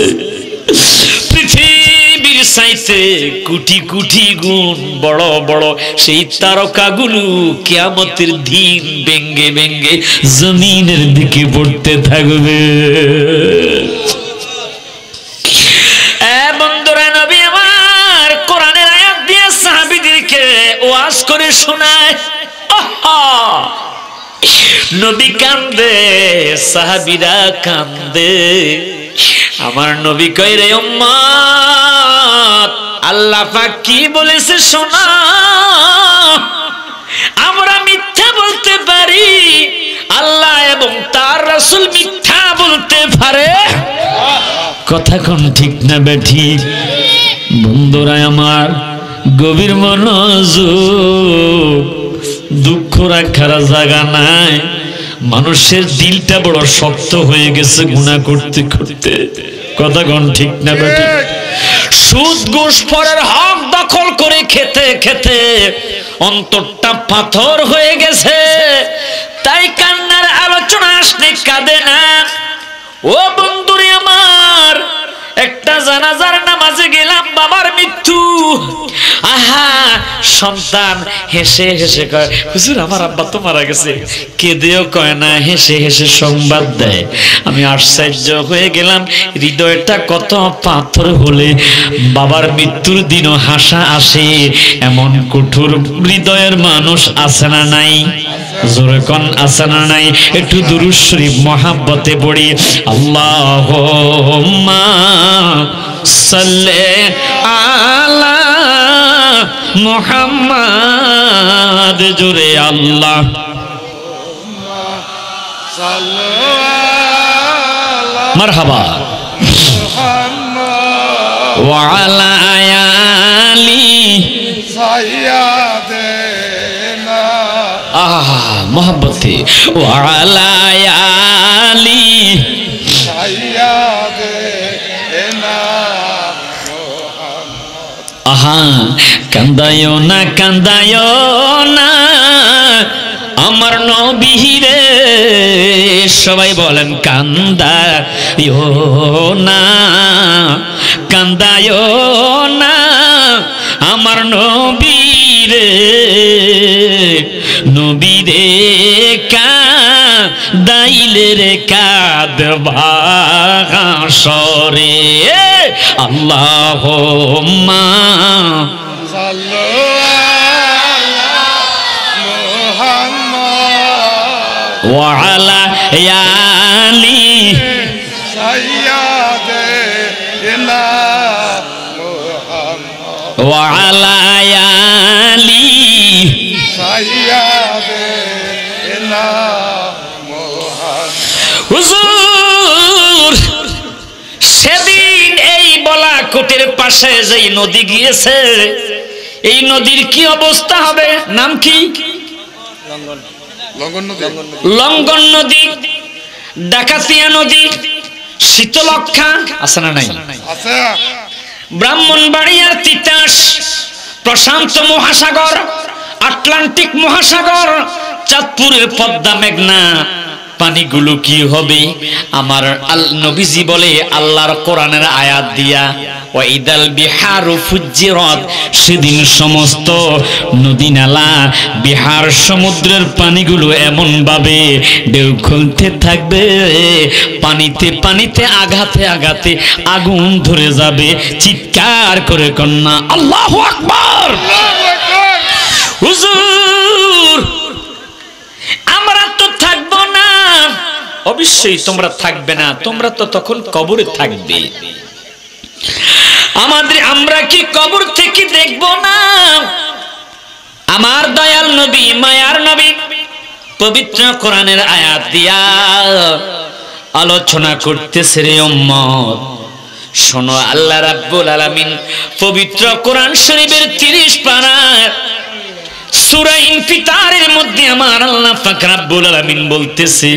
পৃথিবীর চাইতে কোটি কোটি গুণ বড় বড় সেই তারকাগুলো কিয়ামতের দিন ভেঙ্গে ভেঙ্গে জমিনের দিকে পড়তে থাকবে। বন্ধুরা, নবী আমার কোরআনের আয়াত দিয়ে সাহাবীদেরকে ওয়াজ করে শোনায়। নবী কান্দে, সাহাবীরা কান্দে। আমার নবী কয় রে উম্মত, আল্লাহ পাক কি বলেছে শোনা। আমরা মিথ্যা বলতে পারি, আল্লাহ এবং তার রাসূল মিথ্যা বলতে পারে। কথা কোন ঠিক না বেঠিক? বন্ধুরা আমার, গভীর মনোযোগ। দুঃখ রাখার জায়গা নাই। মানুষের দিলটা বড় শক্ত হয়ে গেছে গুনাহ করতে করতে। কথা কোন ঠিক না বেঠিক? সুদ ঘুষ পরের হক দখল করে খেতে খেতে অন্তরটা পাথর হয়ে গেছে। তাই কান্নার আলোচনা আসলে কাঁদে না। ও বন্ধুরে আমার, একটা জানাজার নামাজে গেলাম, বাবার মৃত্যু। আহা, সন্তান হেসে হেসে কয় হুজুর আমার আব্বা তো মারা গেছে। কেঁদেও কয় না, হেসে হেসে সংবাদ দেয়। আমি আশ্চর্য হয়ে গেলাম, হৃদয়টা কত পাথর হলে বাবার মৃত্যুর দিনও হাসা আসে। এমন কঠোর হৃদয়ের মানুষ আছে না নাই? জোরে কোন আছে না নাই? একটু দুরূদ শরীফ মহাব্বতে পড়ি। আল্লাহুম্মা সাল্লি আলা মুহাম্মাদ, জোরে আল্লাহ মারহাবা, ওয়া আলা আলি সাইয়্যিদিনা, আহা মোহাব্বতে, ওয়া আলা আলি সাইয়্যিদিনা। আহা, কান্দায়ো না কান্দায়ো না আমার নবীরে, সবাই বলেন কান্দায়ো না, কান্দায়ো না আমার নবীরে, নবীরে কাঁদাইলে রে কাঁদবা হাসরে। আল্লাহুম্মা সাল্লি আলা মুহাম্মাদ ওয়া আলা আলি সাইয়্যিদিনা মুহাম্মাদ ওয়া আলা আলি সাইয়্যিদিনা মুহাম্মাদ। হুজুর, সেদিন এই বলাকোটের পাশে যেই নদী গিয়েছে, এই নদীর কি অবস্থা হবে? নাম কি? লঙ্ঘন নদী, ডাকাতিয়া নদী, শীতলক্ষা আছে না নাই? ব্রাহ্মণবাড়িয়ার তিতাস, প্রশান্ত মহাসাগর, আটলান্টিক মহাসাগর, চাঁদপুরের পদ্মা মেঘনা, পানিগুলো কি হবে? আমার নবীজি বলে আল্লাহর কোরআনের আয়াত দিয়া, ওয়াইদাল বিহারু ফুজ্জিরাত, সেদিন সমস্ত নদী নালা, বিহার, সমুদ্রের পানিগুলো এমন ভাবে ঢেউ খুলতে থাকবে, পানিতে পানিতে আঘাতে আঘাতে আগুন ধরে যাবে। চিৎকার করে কন্যা আল্লাহু আকবার। হুজুর, আমরা তো থাকবো না, অবশ্যই তোমরা থাকবে না, তোমরা তো তখন কবরে থাকবে। আমরা কি কবর থেকে দেখব না? আমার দয়াল নবী, মায়ার নবী পবিত্র কোরআনের আয়াত দিয়া আলোচনা করতেছে। রে উম্মত শোনো, আল্লাহ রাব্বুল আলামিন পবিত্র কোরআন শরীফের 30 পারার সূরা ইনফিতারের মধ্যে আমার আল্লাহ পাক রব্বুল আলামিন বলতেছে,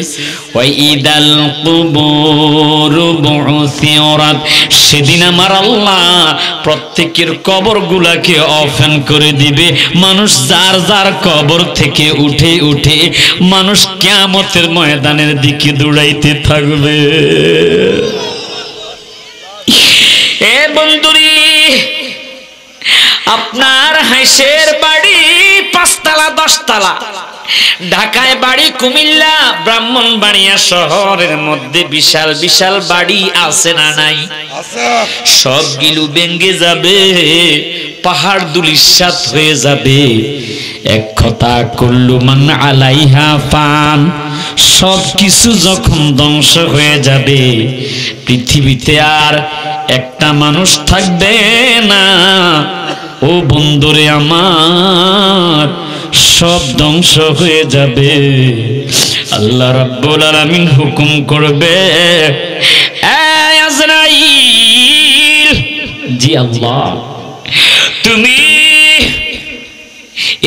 ওয়া ইদাল কুবুর বুউসিরাত, সেদিন আমার আল্লাহ প্রত্যেকের কবরগুলোকে ওপেন করে দিবে। মানুষ যার যার কবর থেকে উঠে উঠে মানুষ কিয়ামতের ময়দানের দিকে দৌড়াইতে থাকবে। এ বন্ধুরি, আপনার হাইসের বাড়ি 5 তলা 10 তলা, ঢাকায় বাড়ি, কুমিল্লা ব্রাহ্মণবাড়িয়া শহরের মধ্যে বিশাল বিশাল বাড়ি আছে না নাই? সবগুলো ভেঙে যাবে, পাহাড় ধূলিসাৎ হয়ে যাবে। এক কথা, কুল্লু মান আলাইহা ফান, সব কিছু যখন ধ্বংস হয়ে যাবে, পৃথিবীতে আর একটা মানুষ থাকবে না। ও বন্ধুরে আমার, সব ধ্বংস হয়ে যাবে। আল্লাহ রাব্বুল আলামিন হুকুম করবে, এই আজরাইল, জি আল্লাহ, তুমি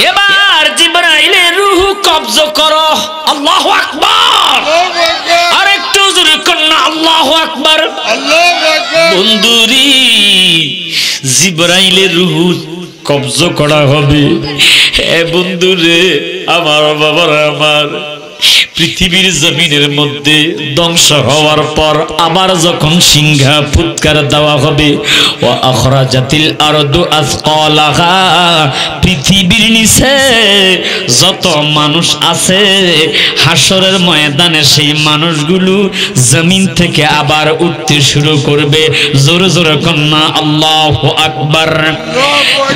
এবার জিবরাইলের রূহ কবজ করো। আল্লাহু আকবার, আরেকটু জোরে করুন না, আল্লাহু আকবার। বন্ধুরি, জিবরাইলের রূহ কবজ করা হবে। হে বন্ধুরে আমার, বাবারা আমার, পৃথিবীর জমিনের মধ্যে ধ্বংস হওয়ার পর আবার যখন সিংহা ফুৎকার দেওয়া হবে, ওয়া আখরাজাতিল আরদু আসকালাহা, পৃথিবীর নিচে যত মানুষ আছে হাসরের ময়দানে সেই মানুষগুলো জমিন থেকে আবার উঠতে শুরু করবে। জোরে জোরে কন্যা আল্লাহু আকবার।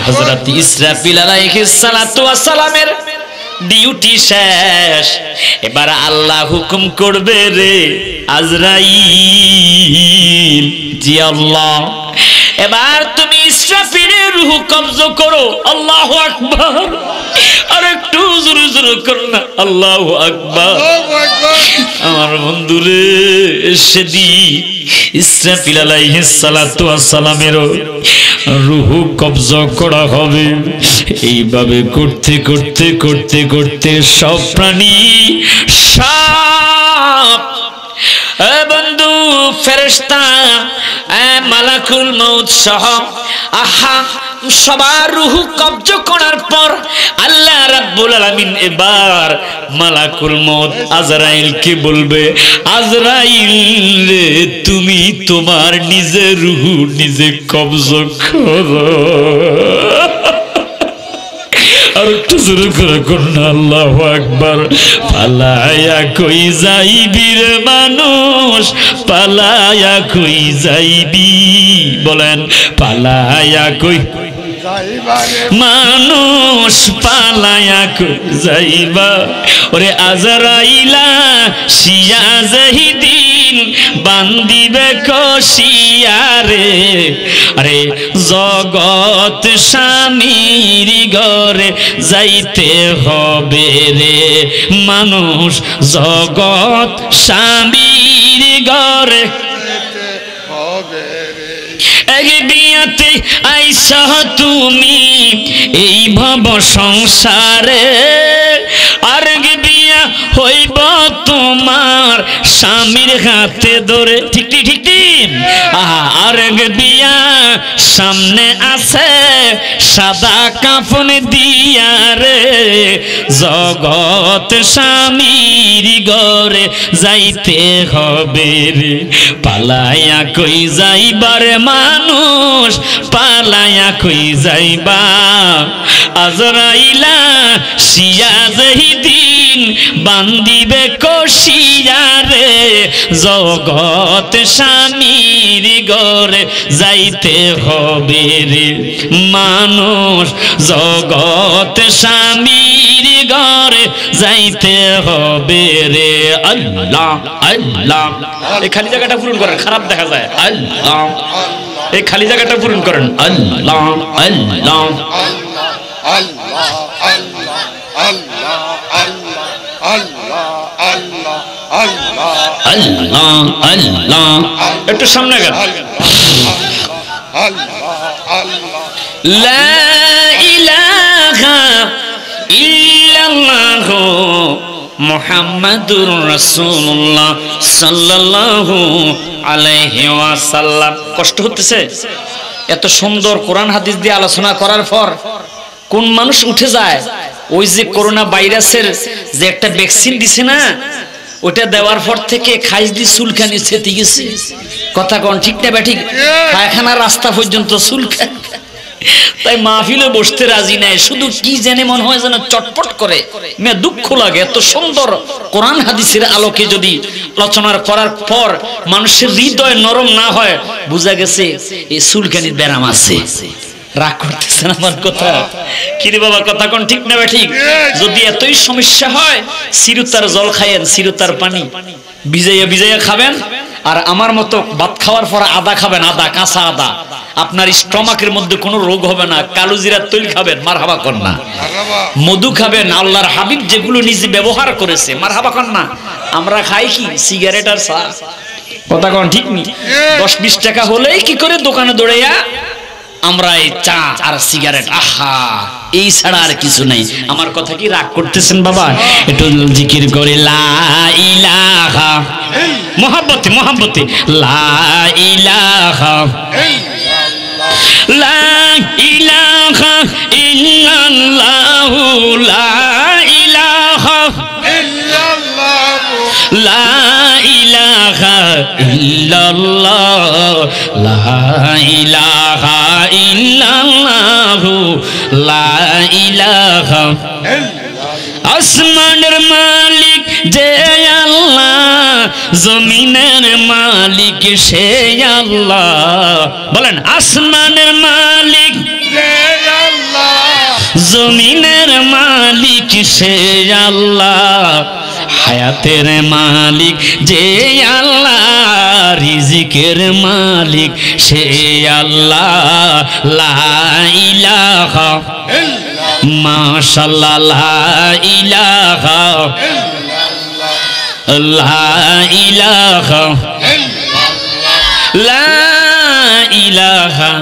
হযরত ইসরাফিল আলাইহিস সালাতু ওয়াস সালামের ডিউটি শেষ, এবার আল্লাহ হুকুম করবে, রে আজরাইল, জি আল্লাহ, এবার তুমি ইসরাফিলের রূহ কবজ করো। আল্লাহু আকবার, আর একটু জোরে জোরে করুন না, আল্লাহু আকবার। আমার বন্ধুরে, সেদিন ইসরাফিল আলাইহিস সালাতু ওয়াস সালামের রূহ কবজ করা হবে। এইভাবে করতে করতে করতে করতে সব প্রাণী, সব বন্ধু, ফেরেশতা, মালাকুল মউত সহ সবার রূহ কবজ করার পর আল্লাহ রাব্বুল আলামিন এবার মালাকুল মউত আজরাইলকে বলবে, আজরাইল রে, তুমি তোমার নিজের রূহ নিজে কবজ করো। আর একটু জোরে করে করুন আল্লাহু আকবার। পালায়া কই যাইবি রে মানুষ, পালায়া কই যাইবি, বলেন পালায়া কই মানুষ, পালায়া কই যাইবা। ওরে আজরাইলা শিয়া জহিদিন বান্দিবে কশিয়ারে, আরে জগৎ স্বামীর ঘরে যাইতে হবে রে মানুষ, জগৎ স্বামীর ঘরে এক বিয়াতে আইসা তুমি এই ভব সংসারে, আর বিয়া হইব তোমার স্বামীর হাতে ধরে। ঠিক ঠিক ঠিক ঠিক, আর বিয়া সামনে আছে সাদা কাফন দিয়া রে, জগৎ স্বামীর ঘরে যাইতে হবে রে, পালায়া কই যাইবার মানুষ, পালায়া কই যাইবা। আজরাইলা শিয়া জহিদিন আলামিন বান্দিবে কশিয়ারে জগৎ স্বামীর ঘরে যাইতে হবে রে মানুষ জগৎ স্বামীর ঘরে যাইতে হবে রে আল্লাহ আল্লাহ এই খালি জায়গাটা পূরণ করেন খারাপ দেখা যায় আল্লাহ এই খালি জায়গাটা পূরণ করেন আল্লাহ আল্লাহ আল্লাহ আল্লাহ আল্লাহ আল্লাহ আল্লাহ আল্লাহ আল্লাহ আল্লাহ একটু সামনে গেল লা ইলাহা ইল্লাল্লাহ মুহাম্মাদুর রাসূলুল্লাহ সাল্লাল্লাহু আলাইহি ওয়াসাল্লাম। কষ্ট হতেছে এত সুন্দর কোরআন হাদিস দিয়ে আলোচনা করার পর কোন মানুষ উঠে যায়? ওই যে করোনা ভাইরাসের যে একটা ভ্যাকসিন দিছে না, ওটা দেওয়ার পর থেকে খাইজ দিয়ে চুলকানি ছেতে গেছে। কথা কোন ঠিক না ব্যাঠিক? পায়খানার রাস্তা পর্যন্ত চুলকানি। তাই মাহফিলে বসতে রাজি নাই, শুধু কি জানে মনে হয় যেন চটপট করে। মেয়ে দুঃখ লাগে, এত সুন্দর কোরআন হাদিসের আলোকে যদি আলোচনা করার পর মানুষের হৃদয় নরম না হয়, বোঝা গেছে এই চুলকানির ব্যারাম আছে। রাগ করতেছেন আমার কথা? কিরে বাবা কথা কোন ঠিক না ঠিক? যদি এতই সমস্যা হয় চিরুতার জল খায়েন, চিরুতার পানি ভিজাইয়া ভিজাইয়া খাবেন। আর আমার মতো ভাত খাওয়ার পর আদা খাবেন, আদা কাঁচা আদা, আপনার স্টমাকের মধ্যে কোনো রোগ হবে না। কালো জিরার তৈল খাবেন, মারহাবা কর না। মধু খাবেন, আল্লাহর হাবিব যেগুলো নিজে ব্যবহার করেছে, মারহাবা কর না। আমরা খাই কি সিগারেট আর চা। কথা কোন ঠিক নি? 10-20 টাকা হলেই কি করে দোকানে দৌড়াইয়া আমরা এই চা আর সিগারেট, আহা, এই ছাড়া আর কিছু নাই। আমার কথা কি রাগ করতেছেন বাবা? একটু জিকির করে লা ইলাহা, মোহাব্বতে মোহাব্বতে লা ইলাহা লা ইলাহা ইল্লাল্লাহু লা ইলাহা লা ইলাহা ইল্লাল্লাহ লা ইলাহা ইল্লাল্লাহু লা ইলাহা। আসমানের মালিক যে আল্লাহ, জমিনের মালিক সে আল্লাহ। বলেন আসমানের মালিক যে আল্লাহ, জমিনের মালিক সে আল্লাহ, হায়াতের মালিক যে আল্লাহ, রিজিকের মালিক সে আল্লাহ। লা ইলাহা মাশাআল্লাহ লা ইলাহা লা ইলাহা লা ইলাহা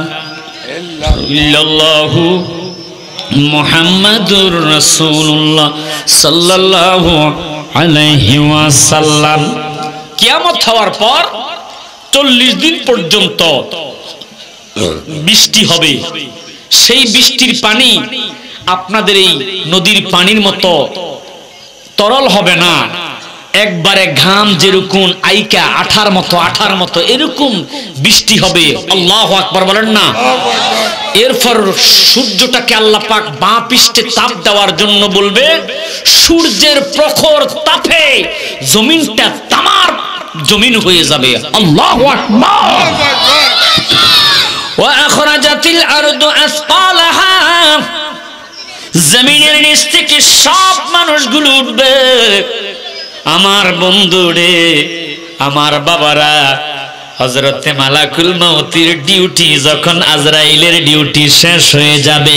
ইল্লাল্লাহু মুহাম্মাদুর রাসূলুল্লাহ সাল্লাল্লাহু আলাইহি ওয়াসাল্লাম। কিয়ামত হওয়ার পর 40 দিন পর্যন্ত বৃষ্টি হবে। সেই বৃষ্টির পানি আপনাদের এই নদীর পানির মতো তরল হবে না, একবারে ঘাম যেরকম আইকা আঠার মতো এরকম বৃষ্টি হবে। আল্লাহু আকবার বলেন না। এরপর সূর্যটাকে আল্লাহ পাক বাঁ পৃষ্ঠে তাপ দেওয়ার জন্য বলবে, সূর্যের প্রখর তাপে জমিনটা তামার জমিন হয়ে যাবে। আল্লাহু আকবার। ওয়া আখরাজাতিল আরদু আসকালাহা, জমিনের নিচ থেকে সব মানুষগুলো উঠবে। আমার বন্ধুরে, আমার বাবারা, হযরতে মালাকুল মউতের ডিউটি যখন আজরাইলের ডিউটি শেষ হয়ে যাবে,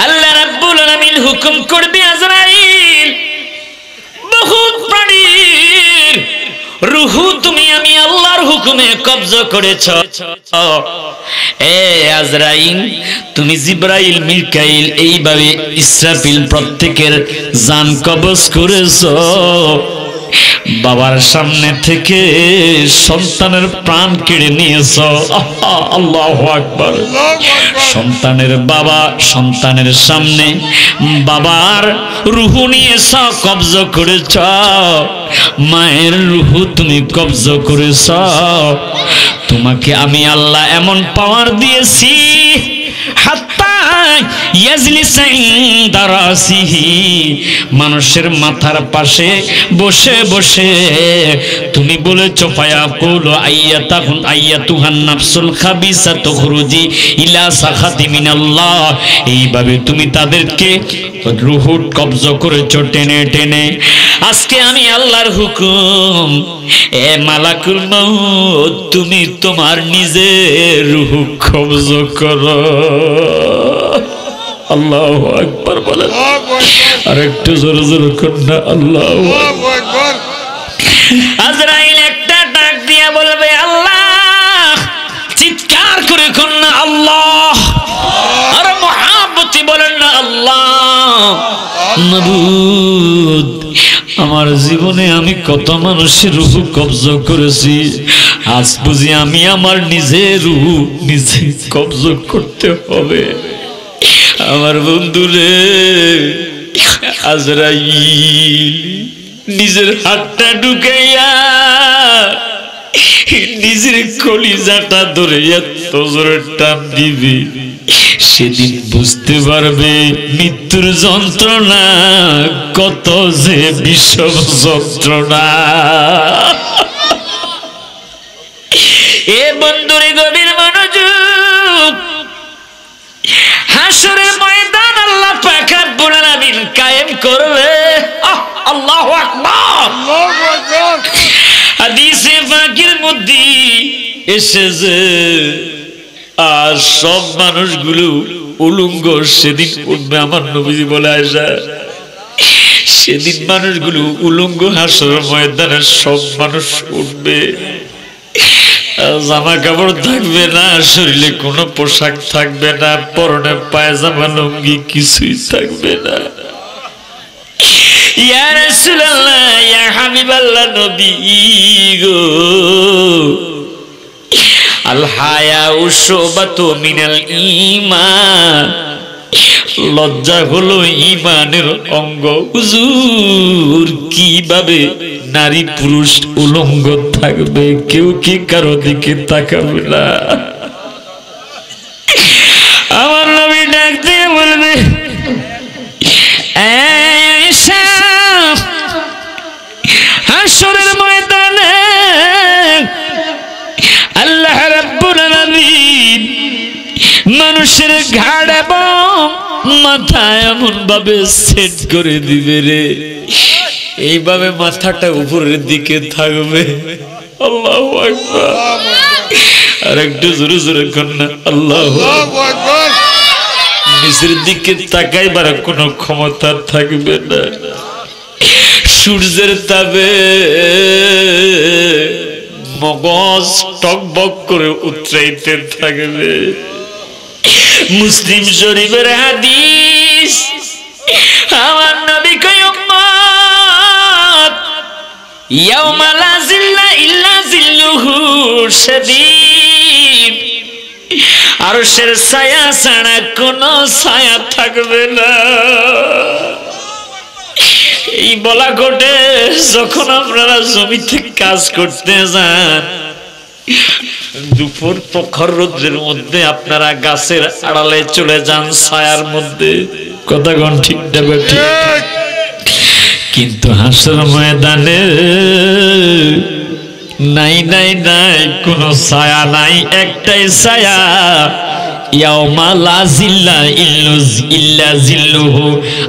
আল্লাহ রাব্বুল আলামিন হুকুম করবে, আজরাইল বহুত প্রাণীর রূহ তুমি আমি আল্লাহর হুকুমে কবজা করেছ। এ আজরাইল, তুমি জিবরাইল, মিকাইল, এইভাবে ইসরাফিল প্রত্যেকের জান কবজ করেছ। বাবার সামনে থেকে সন্তানের প্রাণ কেড়ে নিয়েছ। আল্লাহু আকবার। সন্তানের বাবা সন্তানের সামনে বাবার রূহ নিয়েছ, কবজা করেছ। মায়ের রূহ তুমি কবজা করেছ। তোমাকে আমি আল্লাহ এমন পাওয়ার দিয়েছি, হাত্তা ইয়াজলিসা ইনদা রাসিহি, মানুষের মাথার পাশে বসে বসে তুমি বলেছো ফায়াকুলু আইয়াতুহান নাফসুল খাবিসা তুখরুজি ইলা সাখাতি মিনাল্লাহ, এইভাবে তুমি তাদেরকে রূহ কবজ করেছো টেনে টেনে। আজকে আমি আল্লাহর হুকুম, এ মালাকুল মউত তুমি তোমার নিজের রূহ কবজ করো। আল্লাহু আকবার বলেন, আর একটু জোরে জোরে কন্যা আল্লাহু আকবার। আজরাইল একটা ডাক দিয়ে বলবে আল্লাহ, চিৎকার করে কন্যা আল্লাহ, আর মুহাব্বতি বলেন না আল্লাহ। মাবুদ, আমার জীবনে আমি কত মানুষের রূহ কবজ করেছি, আজ বুঝি আমি আমার নিজের রূহ নিজে কবজ করতে হবে। আমার বন্ধুরে, আজরাইল নিজের হাতটা ঢুকাইয়া নিজের কলিজাটা ধরে এত জোরে টান দিবে, সেদিন বুঝতে পারবে মৃত্যুর যন্ত্রণা কত যে বিষম যন্ত্রণা। এ বন্ধুরে গভীর মনোযোগ, হাসরের ময়দান আল্লাহ পাক রব্বুল আলামিন কায়েম করবে। আল্লাহু আকবার, আল্লাহু আকবার। হাদিসে পাকের মধ্যে এসেছে, আর সব মানুষগুলো উলঙ্গ সেদিন উঠবে। আমার নবীজি বলে আয়েশা, সেদিন মানুষগুলো উলঙ্গ, হাসরের ময়দানে সব মানুষ উঠবে, জামা কাপড় থাকবে না, শরীরে কোনো পোশাক থাকবে না, পরনে পায়জামা লুঙ্গি কিছুই থাকবে না। ইয়া রাসূলুল্লাহ, ইয়া হাবিবাল্লাহ, নবী গো, আল হায়াউ শুবাতু মিনাল ঈমান, লজ্জা হলো ঈমানের অঙ্গ। হুজুর, কিভাবে নারী পুরুষ উলঙ্গ থাকবে, কেউ কি কারো দিকে তাকাবে না? আমার নবী ডাক দিয়ে বলবে, আয়েশা, হাসরের ময়দানে আল্লাহ রাব্বুল আলামিন মানুষের ঘাড় এবং মাথা এমন ভাবে সেট করে দিবে রে, এইভাবে মাথাটা উপরের দিকে থাকবে। আল্লাহু আকবার, আর একটু জোরে জোরে কন্যা আল্লাহু আকবার। নিচের দিকে তাকাইবার কোনো ক্ষমতা থাকবে না। সূর্যের তাপে মগজ টকবক করে উতরাইতে থাকবে। মুসলিম শরীফের হাদিস, আমার নবী কয়, উম্মত, ইয়াউমা লা জিল্লা ইল্লা জিল্লুহু শাদীদ, আরশের ছায়া ছাড়া কোনো ছায়া থাকবে না। এই বলা ঘটে যখন আপনারা জমিতে কাজ করতে যান, দুপুর প্রখর রোদের মধ্যে আপনারা গাছের আড়ালে চলে যান, ছায়ার মধ্যে। কথা কোন ঠিক না ঠিক? কিন্তু হাসর ময়দানে নাই নাই নাই, কোনো ছায়া নাই, একটাই ছায়া, ইয়াউমা লা জিল্লা ইল্লা জিল্লুহু,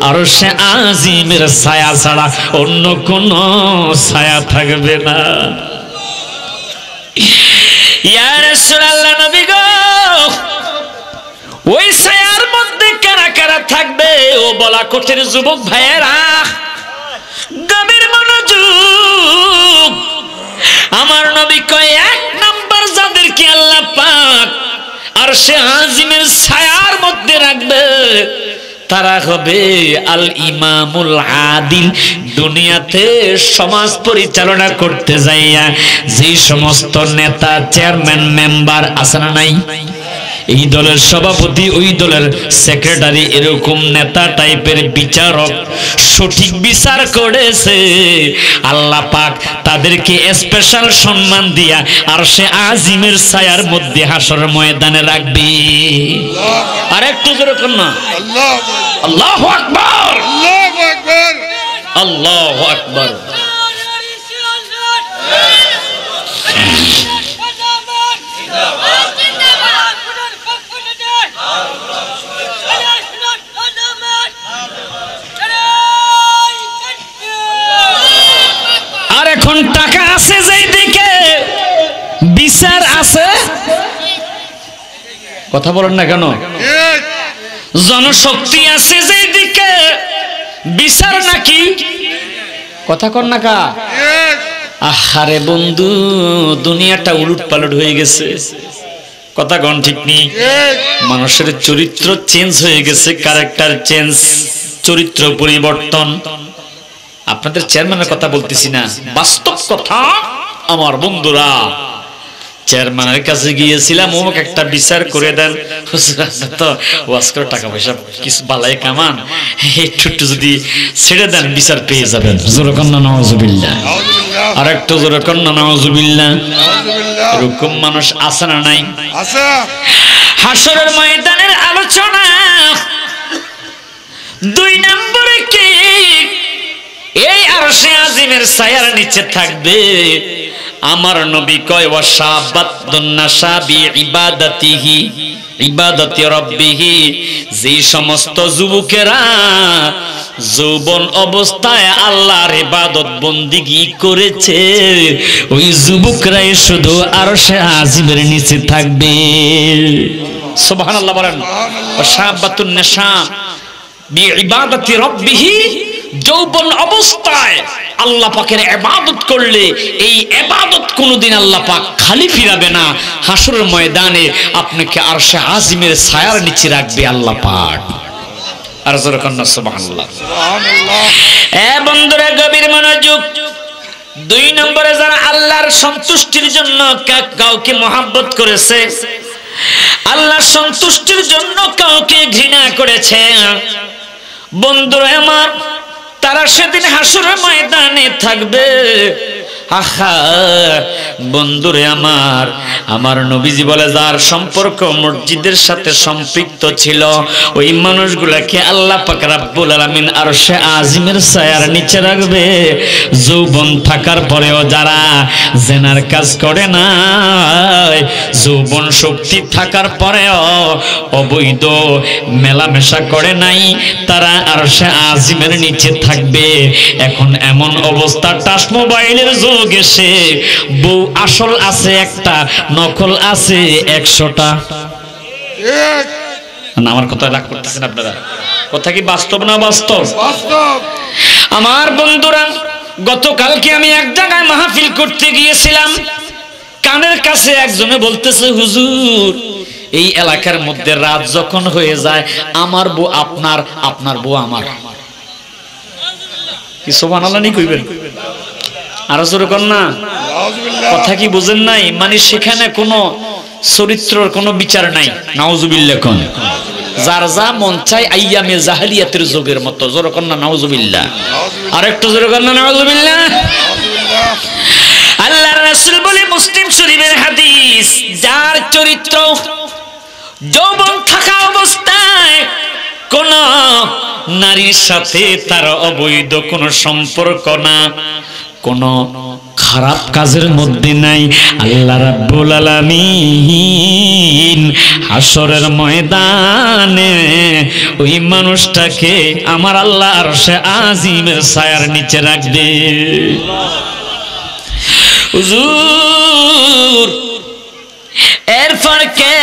আরশে আজিমের ছায়া ছাড়া অন্য কোনো ছায়া থাকবে না। ইয়া রাসূলুল্লাহ, নবী গো, ওই ছায়ার মধ্যে কারা কারা থাকবে? ও বলা কোটের যুবক ভাইয়েরা, গভীর মনোযোগ। আমার নবী কয়, এক নাম্বার যাদেরকে আল্লাহ পাক আরশে আজিমের ছায়ার মধ্যে রাখবে, তারা হবে আল ইমামুল আদিল। দুনিয়াতে সমাজ পরিচালনা করতে যাইয়া যে সমস্ত নেতা, চেয়ারম্যান, মেম্বার আছে না নাই, এই দলের সভাপতি, ওই দলের সেক্রেটারি, এরকম নেতা টাইপের বিচারক সঠিক বিচার করেছে, আল্লাহ পাক তাদেরকে স্পেশাল সম্মান দিয়া আরশে আজিমের ছায়ার মধ্যে হাসর ময়দানে রাখবে। আর একটু জোরে করুন না, আল্লাহু আকবার, আল্লাহু আকবার, আল্লাহু আকবার। আর এখন টাকা আছে যেদিকে, বিচার আছে, কথা বলেন না কেন? জনশক্তি আছে যেদিকে, বিচার নাকি? কথা কর না কা? আহারে বন্ধু, দুনিয়াটা উলট পালট হয়ে গেছে, কথা কন ঠিক নেই। মানুষের চরিত্র চেঞ্জ হয়ে গেছে, ক্যারেক্টার চেঞ্জ, চরিত্র পরিবর্তন। আপনাদের চেয়ারম্যানের কথা বলতেছি না, বাস্তব কথা আমার বন্ধুরা। চেয়ারম্যানের কাছে গিয়েছিলাম, অমুক একটা বিচার করে দেন, তো ওয়াজ করে টাকা পয়সা কিছু বালাই কামান, একটু যদি ছেড়ে দেন বিচার পেয়ে যাবেন। জোরে কন্যা নাউজুবিল্লাহ, আর একটু জোরে কন্যা নাউজুবিল্লাহ। এরকম মানুষ আছে না নাই? হাসরের ময়দানের আলোচনা 2 নম্বরে কি? এই আরশে আজিমের ছায়ার নিচে থাকবে আমার নবী কয় ওয়াশাবাতুন নাসাবি ইবাদাতিহি ইবাদাতি রাব্বিহি, যে সমস্ত যুবকেরা যৌবন অবস্থায় আল্লাহর ইবাদত বন্দেগী করেছে, ওই যুবকরাই শুধু আরশে আজিমের নিচে থাকবে। সুবহানাল্লাহ বলেন। ওয়াশাবাতুন নাসাবি ইবাদাতি রাব্বিহি, যৌবন অবস্থায় আল্লাহ পাকের ইবাদত করলে এই ইবাদত কোনদিন আল্লাহ পাক খালি ফিরাবে না। হাসরের ময়দানে আপনাকে আরশে আজিমের ছায়ার নিচে রাখবে আল্লাহ পাক। আর জোরে কন্না সুবহানাল্লাহ, সুবহানাল্লাহ। বন্ধুরা গভীর মনোযোগ। 2 নম্বরে যারা আল্লাহর সন্তুষ্টির জন্য কাউকে মহব্বত করেছে, আল্লাহর সন্তুষ্টির জন্য কাউকে ঘৃণা করেছে, বন্ধুরা আমার, তারা সেদিন হাসরের ময়দানে থাকবে। আহা বন্ধুরে আমার, আমার নবীজি বলে যার সম্পর্ক মসজিদের সাথে সম্পৃক্ত ছিল, ওই মানুষগুলাকে আল্লাহ পাক রব্বুল আলামিন আরশে আজিমের ছায়ার নিচে রাখবে। যৌবন থাকার পরেও যারা জেনার কাজ করে না, যৌবন শক্তি থাকার পরেও অবৈধ মেলামেশা করে নাই, তারা আরশে আজিমের নিচে থাকবে। এখন এমন অবস্থা, টাচ মোবাইলের যুগ এসে বউ আসল আছে একটা, নকল আছে 100টা। আমার কথা রাগ করতেছেন আপনারা? কথা কি বাস্তব না বাস্তব? বাস্তব। আমার বন্ধুরা, গতকালকে আমি এক জায়গায় মাহফিল করতে গিয়েছিলাম, কানের কাছে একজনে বলতেছে, হুজুর এই এলাকার মধ্যে রাত যখন হয়ে যায়, আমার বউ আপনার, আপনার বউ আমার। কি সুবহানাল্লাহ নি কইবেন? আর জোরে কর না। কথা কি বুঝেন নাই? মানে সেখানে কোনো চরিত্রের কোনো বিচার নাই। নাউজুবিল্লাহ কোন, যার যা মন চাই আইয়ামে জাহেলিয়াতের যুগের মতো। জোরে কর না নাউজুবিল্লাহ, আর একটু জোরে কর না নাউজুবিল্লাহ। আল্লাহর রাসূল বলে, মুসলিম শরীফের হাদিস, যার চরিত্র যৌবন থাকা অবস্থায় কোন নারীর সাথে তার অবৈধ কোনো সম্পর্ক না, কোন খারাপ কাজের মধ্যে নাই, আল্লাহ রাব্বুল আলামিন হাসরের ময়দানে ওই মানুষটাকে আমার আল্লাহ আরশে আজিমের ছায়ার নিচে রাখবে। হুজুর এরপর কে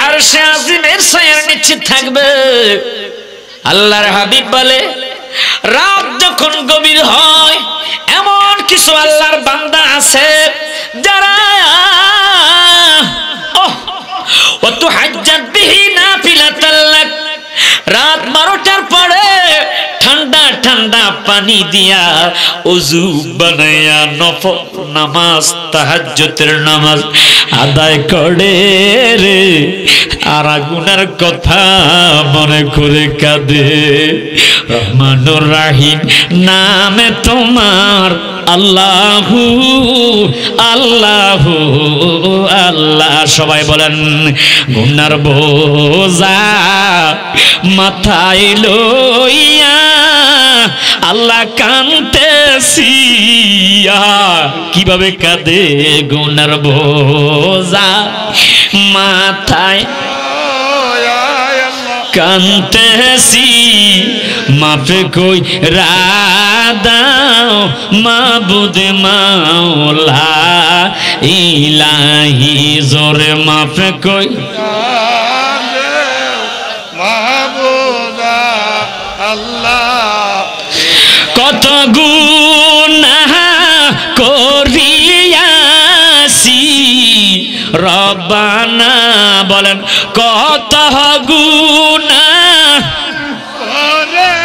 আরশে আজিমের ছায়ার নিচে থাকবে? আল্লাহর হাবিব বলে, রাত যখন গভীর হয়, এমন কিছু আল্লাহর বান্দা আছে যারা ওয়াতুহাজ্জাত বিহি নাফিলাতাল লাক, রাত 12টার পরে ঠান্ডা ঠান্ডা পানি দিয়া ওযু বানায়া নফল নামাজ, তাহাজ্জুদের নামাজ আদায় করে রে, আর গুনার কথা মনে করে কাঁদে। রহমানুর রাহিম নামে তোমার আল্লাহু আল্লাহু আল্লাহ। সবাই বলেন গুনার বোঝা মাথায় লইয়া আল্লাহ কাঁদতেছি। কিভাবে কাঁদে? গুনার বোঝা মাথায় কাঁদতেছি, মাফে কই রাদাও মাবুদ মাওলা ইলাহি, জোরে মাফে কই মাহবুদা আল্লাহ। কত গুনাহ করিয়াছি রব্বানা, বলেন কত গুনাহ করেছি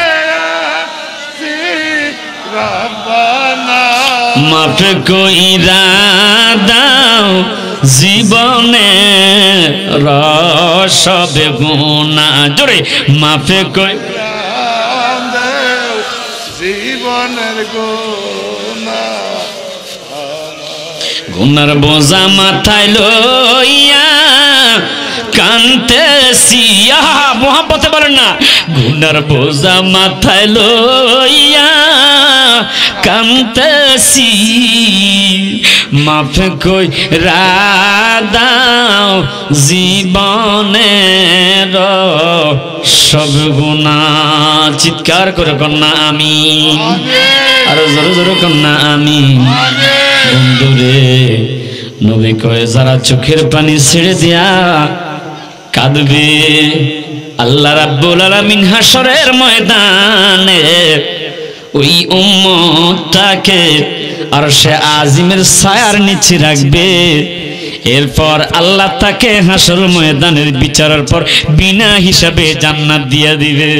রব্বানা, মাফ কইরা দাও জীবনে সবে গুনাহ। জোরে মাফ কই জীবনের গুনাহ, গুনার বোঝা মাথায় লইয়া কাঁদতেছি। মোহাম্মতে বলেন না, গুনার বোঝা মাথায় লইয়া কাঁদতেছি, মাফ কই রাদাও জীবনের সব গুনাহ। চিৎকার করে কন্যা আমিন, আরো জোরে জোরে কন্যা আমিন। বন্ধুরে নবী কয়ে যারা চোখের পানি ছেড়ে দিয়া কাঁদবে, আল্লাহ রাব্বুল আলামিন হাসরের ময়দানে ওই উম্মতটাকে আরশে আজিমের ছায়ার নিচে রাখবে। এরপর আল্লাহ তাকে হাসর ময়দানের বিচারের পর বিনা হিসাবে জান্নাত দিয়ে দিবে।